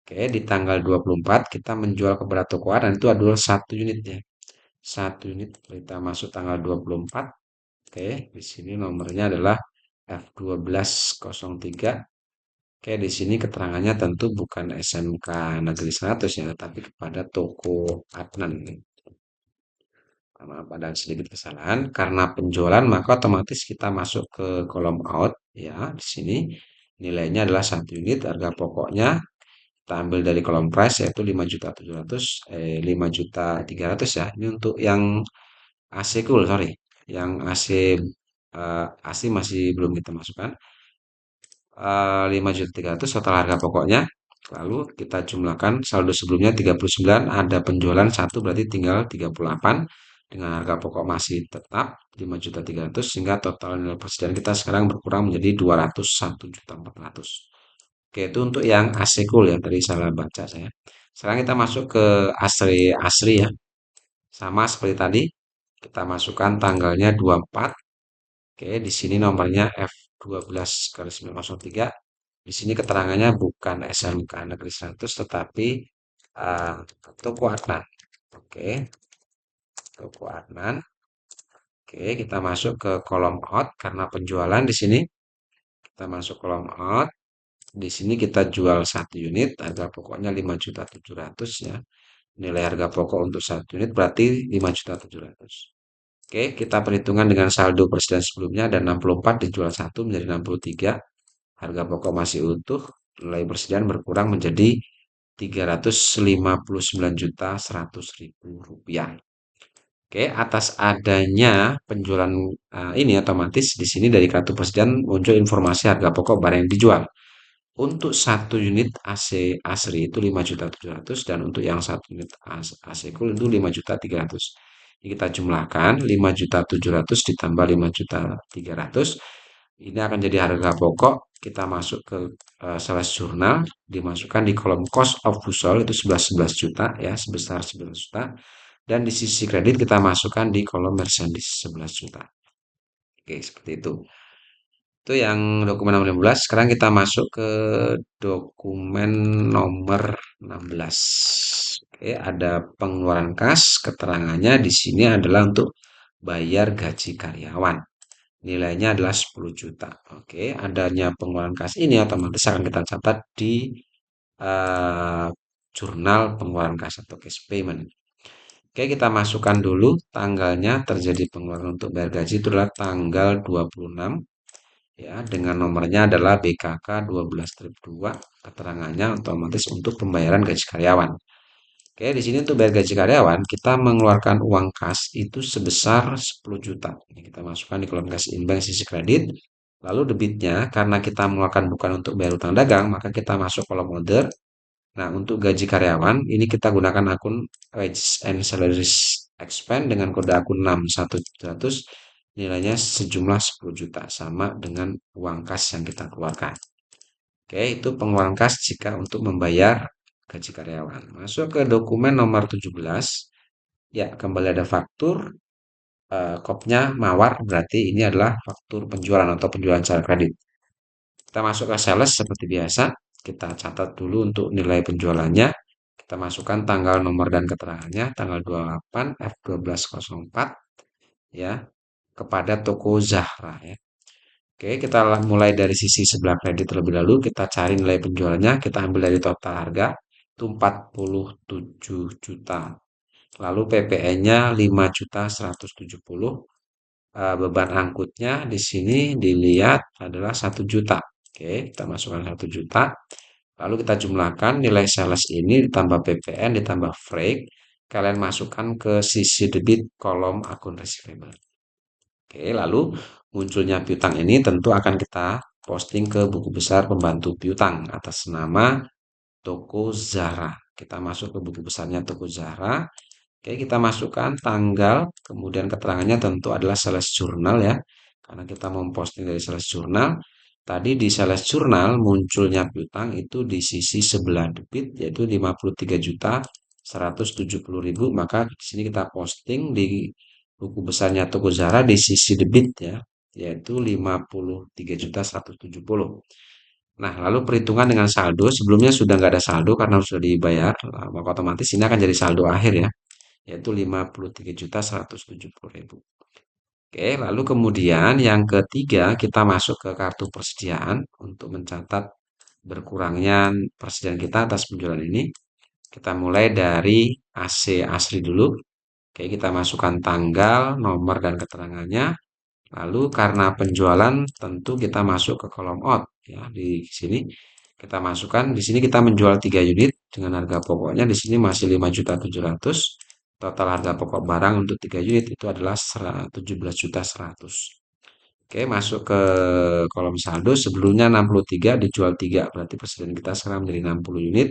Oke, di tanggal 24 kita menjual kepada toko Adnan itu adalah satu unit ya. Satu unit kita masuk tanggal 24. Oke, di sini nomornya adalah F1203. Oke, di sini keterangannya tentu bukan SMK Negeri 100 ya, tetapi kepada toko Adnan. Maaf, ada sedikit kesalahan. Karena penjualan, maka otomatis kita masuk ke kolom out. Ya, di sini nilainya adalah satu unit. Harga pokoknya kita ambil dari kolom price yaitu 5.700, 5.300 ya. Ini untuk yang AC cool, sorry. Yang AC masih belum kita masukkan. 5.300 total harga pokoknya. Lalu kita jumlahkan saldo sebelumnya 39, ada penjualan satu berarti tinggal 38 dengan harga pokok masih tetap 5.300 sehingga total nilai persediaan kita sekarang berkurang menjadi 201.400. Oke, itu untuk yang AC cool ya tadi salah baca saya. Sekarang kita masuk ke asri asri ya. Sama seperti tadi, kita masukkan tanggalnya 24. Oke, di sini nomornya F12 garis 903. Di sini keterangannya bukan SMK Negeri 100 tetapi eh, toko Adnan. Oke, toko Adnan. Oke, kita masuk ke kolom out karena penjualan di sini. Kita masuk kolom out. Di sini kita jual satu unit, harga pokoknya 5.700.000 ya. Nilai harga pokok untuk satu unit berarti 5.700.000. Oke, kita perhitungan dengan saldo presiden sebelumnya dan 64 dijual satu menjadi 63. Harga pokok masih utuh, nilai presiden berkurang menjadi 359.100.000 rupiah. Oke, atas adanya penjualan ini otomatis di sini dari kartu presiden muncul informasi harga pokok barang yang dijual. Untuk satu unit AC Asri itu 5.700.000 dan untuk yang satu unit AC Cool itu 5.300.000. Ini kita jumlahkan 5.700.000 ditambah 5.300.000. Ini akan jadi harga pokok. Kita masuk ke sales jurnal, dimasukkan di kolom cost of goods sold itu 11 juta ya, sebesar 11 juta. Dan di sisi kredit kita masukkan di kolom merchandise 11 juta. Oke, seperti itu. Itu yang dokumen nomor 15. Sekarang kita masuk ke dokumen nomor 16. Oke, ada pengeluaran kas. Keterangannya di sini adalah untuk bayar gaji karyawan. Nilainya adalah 10 juta. Oke, adanya pengeluaran kas ini otomatis akan kita catat di eh, jurnal pengeluaran kas atau cash payment. Oke, kita masukkan dulu tanggalnya terjadi pengeluaran untuk bayar gaji itu adalah tanggal 26 ya, dengan nomornya adalah BKK 12-2, keterangannya otomatis untuk pembayaran gaji karyawan. Oke, di sini untuk bayar gaji karyawan kita mengeluarkan uang kas itu sebesar 10 juta. Ini kita masukkan di kolom cash in bank sisi kredit. Lalu debitnya karena kita mengeluarkan bukan untuk bayar utang dagang, maka kita masuk kolom order. Nah, untuk gaji karyawan ini kita gunakan akun Wages and Salaries Expense dengan kode akun 61100, nilainya sejumlah 10 juta sama dengan uang kas yang kita keluarkan. Oke, itu pengeluaran kas jika untuk membayar gaji karyawan. Masuk ke dokumen nomor 17. Ya, kembali ada faktur. Kopnya mawar berarti ini adalah faktur penjualan atau penjualan secara kredit. Kita masuk ke sales seperti biasa. Kita catat dulu untuk nilai penjualannya. Kita masukkan tanggal, nomor, dan keterangannya. Tanggal 28 F1204 ya, kepada toko Zahra ya. Oke, kita mulai dari sisi sebelah kredit terlebih dahulu. Kita cari nilai penjualannya. Kita ambil dari total harga itu 47 juta. Lalu PPN-nya 5.170. Beban angkutnya di sini dilihat adalah 1 juta. Oke, kita masukkan 1 juta. Lalu kita jumlahkan nilai sales ini ditambah PPN ditambah freight. Kalian masukkan ke sisi debit kolom akun receivable. Oke, lalu munculnya piutang ini tentu akan kita posting ke buku besar pembantu piutang atas nama Toko Zara. Kita masuk ke buku besarnya Toko Zara. Oke, kita masukkan tanggal, kemudian keterangannya tentu adalah sales jurnal ya. Karena kita memposting dari sales jurnal. Tadi di sales jurnal munculnya piutang itu di sisi sebelah debit yaitu 53.170.000. Maka di sini kita posting di buku besarnya Toko Zara di sisi debit ya, yaitu 53.170. Nah, lalu perhitungan dengan saldo sebelumnya sudah nggak ada saldo karena sudah dibayar, maka otomatis ini akan jadi saldo akhir ya, yaitu 53.170.000. Oke, lalu kemudian yang ketiga kita masuk ke kartu persediaan untuk mencatat berkurangnya persediaan kita atas penjualan ini. Kita mulai dari AC Asri dulu. Oke, kita masukkan tanggal, nomor, dan keterangannya. Lalu karena penjualan tentu kita masuk ke kolom out ya, di sini kita masukkan di sini kita menjual 3 unit dengan harga pokoknya di sini masih 5.700.000. Total harga pokok barang untuk 3 unit itu adalah 17.100.000. Oke, masuk ke kolom saldo sebelumnya 63 dijual 3 berarti persediaan kita sekarang menjadi 60 unit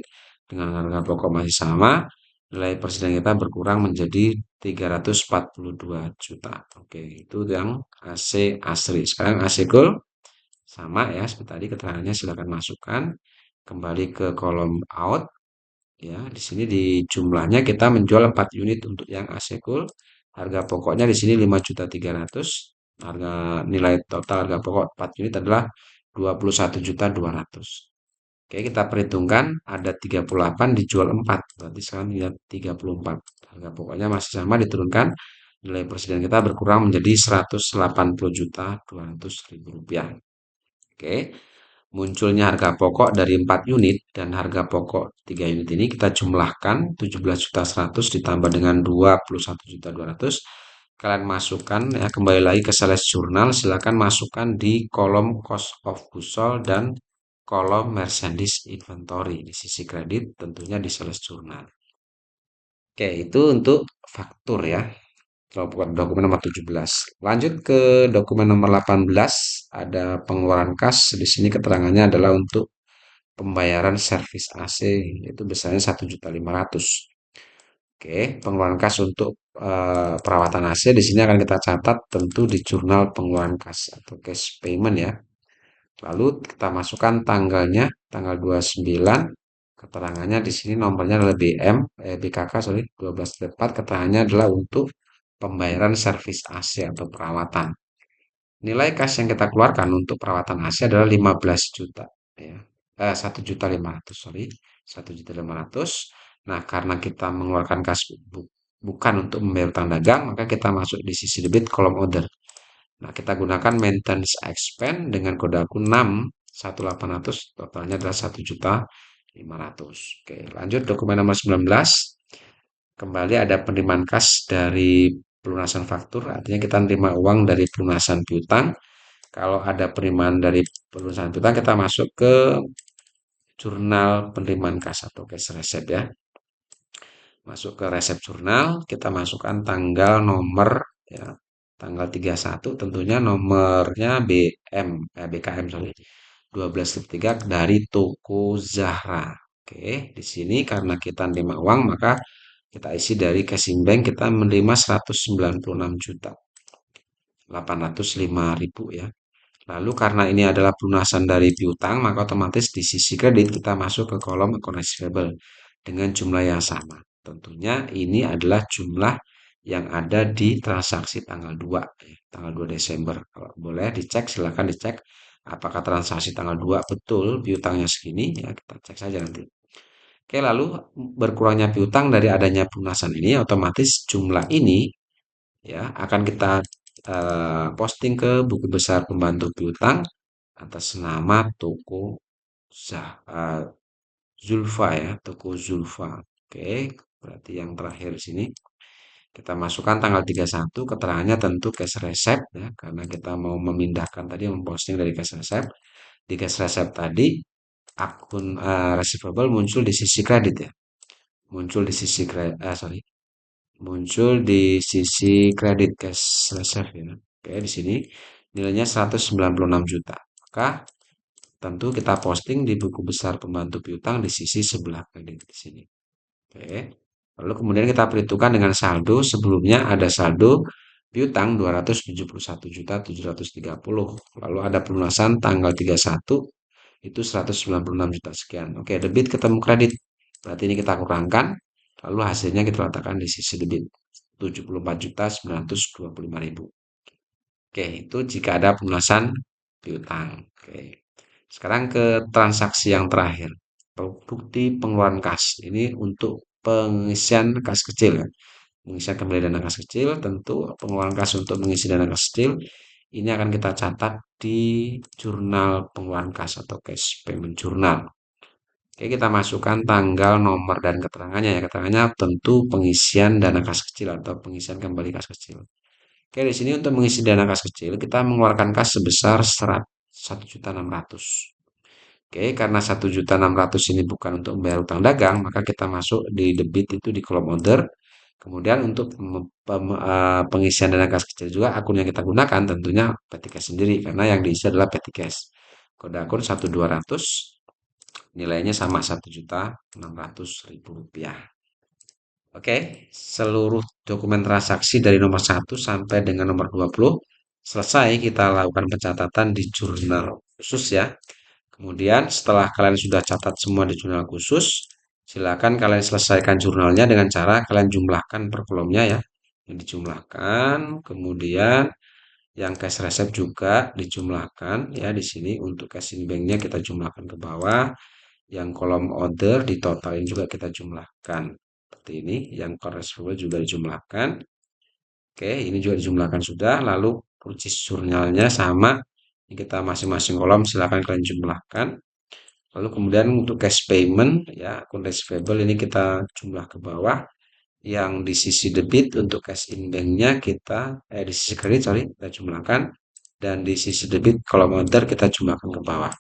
dengan harga pokok masih sama. Nilai persediaan kita berkurang menjadi 342 juta. Oke, itu yang AC Asri. Sekarang AC Gold sama ya seperti tadi keterangannya silakan masukkan kembali ke kolom out ya. Di sini di jumlahnya kita menjual 4 unit untuk yang AC Gold. Harga pokoknya di sini 5.300.000. Harga nilai total harga pokok 4 unit adalah 21.200.000. Oke, kita perhitungkan ada 38 dijual 4. Berarti sekarang tinggal 34. Harga pokoknya masih sama diturunkan. Nilai persediaan kita berkurang menjadi 180.200.000 rupiah. Oke, munculnya harga pokok dari 4 unit dan harga pokok 3 unit ini kita jumlahkan 17.100.000 ditambah dengan 21.200.000. Kalian masukkan ya, kembali lagi ke sales jurnal, silakan masukkan di kolom cost of goods sold dan kolom merchandise inventory di sisi kredit, tentunya di sales jurnal. Oke, itu untuk faktur ya. Dokumen nomor 17. Lanjut ke dokumen nomor 18, ada pengeluaran kas. Di sini keterangannya adalah untuk pembayaran servis AC, itu besarnya 1.500.000. Oke, pengeluaran kas untuk perawatan AC di sini akan kita catat tentu di jurnal pengeluaran kas atau cash payment ya. Lalu kita masukkan tanggalnya, tanggal 29. Keterangannya di sini nomornya adalah BKK, sorry, 12 keterangannya adalah untuk pembayaran servis AC atau perawatan. Nilai kas yang kita keluarkan untuk perawatan AC adalah 15 juta ya. 1.500.000, sorry. 1.500.000. Nah, karena kita mengeluarkan kas bukan untuk membayar utang dagang, maka kita masuk di sisi debit kolom order. Nah, kita gunakan maintenance expense dengan kode akun 61800, totalnya adalah 1.500.000. Oke, lanjut dokumen nomor 19. Kembali ada penerimaan kas dari pelunasan faktur, artinya kita menerima uang dari pelunasan piutang. Kalau ada penerimaan dari pelunasan piutang, kita masuk ke jurnal penerimaan kas atau cash receipt ya. Masuk ke resep jurnal, kita masukkan tanggal nomor ya, tanggal 31 tentunya nomornya BKM sorry. 12-3 dari toko Zahra. Oke, di sini karena kita menerima uang maka kita isi dari casing bank kita menerima 196.805.000 ya. Lalu karena ini adalah pelunasan dari piutang, maka otomatis di sisi kredit kita masuk ke kolom account receivable dengan jumlah yang sama. Tentunya ini adalah jumlah yang ada di transaksi tanggal 2, tanggal 2 Desember. Kalau boleh dicek, silakan dicek apakah transaksi tanggal 2 betul piutangnya segini, ya kita cek saja nanti. Oke, lalu berkurangnya piutang dari adanya pelunasan ini, otomatis jumlah ini ya akan kita posting ke buku besar pembantu piutang atas nama toko Zulfa ya, toko Zulfa. Oke, berarti yang terakhir di sini kita masukkan tanggal 31, keterangannya tentu cash receipt ya, karena kita mau memindahkan tadi memposting dari cash receipt. Di cash receipt tadi akun receivable muncul di sisi kredit ya. Muncul di sisi kredit, sorry, muncul di sisi kredit cash reserve ya. Oke, di sini nilainya 196 juta. Maka tentu kita posting di buku besar pembantu piutang di sisi sebelah kredit di sini. Oke. Lalu kemudian kita perhitungkan dengan saldo. Sebelumnya ada saldo piutang 271.730. Lalu ada pelunasan tanggal 31 itu 196 juta sekian. Oke, debit ketemu kredit. Berarti ini kita kurangkan. Lalu hasilnya kita letakkan di sisi debit 74.925.000. Oke, itu jika ada pelunasan piutang. Oke. Sekarang ke transaksi yang terakhir. Bukti pengeluaran kas. Ini untuk pengisian kas kecil ya. Pengisian kembali dana kas kecil, tentu pengeluaran kas untuk mengisi dana kas kecil ini akan kita catat di jurnal pengeluaran kas atau cash payment journal. Oke, kita masukkan tanggal, nomor, dan keterangannya ya. Keterangannya tentu pengisian dana kas kecil atau pengisian kembali kas kecil. Oke, di sini untuk mengisi dana kas kecil, kita mengeluarkan kas sebesar 1.600.000. Oke, karena 1.600.000 ini bukan untuk membayar utang dagang, maka kita masuk di debit itu di kolom order. Kemudian untuk pengisian dana kas kecil juga akun yang kita gunakan tentunya petty cash sendiri karena yang diisi adalah petty cash. Kode akun 1.200, nilainya sama 1.600.000 rupiah. Oke, seluruh dokumen transaksi dari nomor 1 sampai dengan nomor 20 selesai kita lakukan pencatatan di jurnal khusus ya. Kemudian setelah kalian sudah catat semua di jurnal khusus, silakan kalian selesaikan jurnalnya dengan cara kalian jumlahkan per kolomnya ya. Yang dijumlahkan, kemudian yang cash receipt juga dijumlahkan ya di sini untuk casing banknya kita jumlahkan ke bawah. Yang kolom order ditotalin juga kita jumlahkan. Seperti ini, yang core receivable juga dijumlahkan. Oke, ini juga dijumlahkan sudah. Lalu purchase journalnya sama. Kita masing-masing kolom silakan kalian jumlahkan. Lalu kemudian untuk cash payment, ya akun receivable ini kita jumlah ke bawah. Yang di sisi debit untuk cash in banknya kita, di sisi kredit sorry, kita jumlahkan. Dan di sisi debit kolom order kita jumlahkan ke bawah.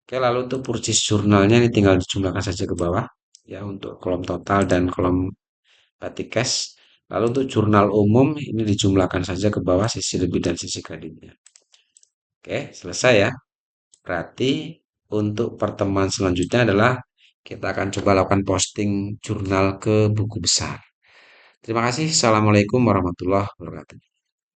Oke, lalu untuk purchase journalnya ini tinggal dijumlahkan saja ke bawah. Ya, untuk kolom total dan kolom berarti cash. Lalu untuk jurnal umum ini dijumlahkan saja ke bawah sisi debit dan sisi kreditnya. Oke, selesai ya. Berarti untuk pertemuan selanjutnya adalah kita akan coba lakukan posting jurnal ke buku besar. Terima kasih. Assalamualaikum warahmatullahi wabarakatuh.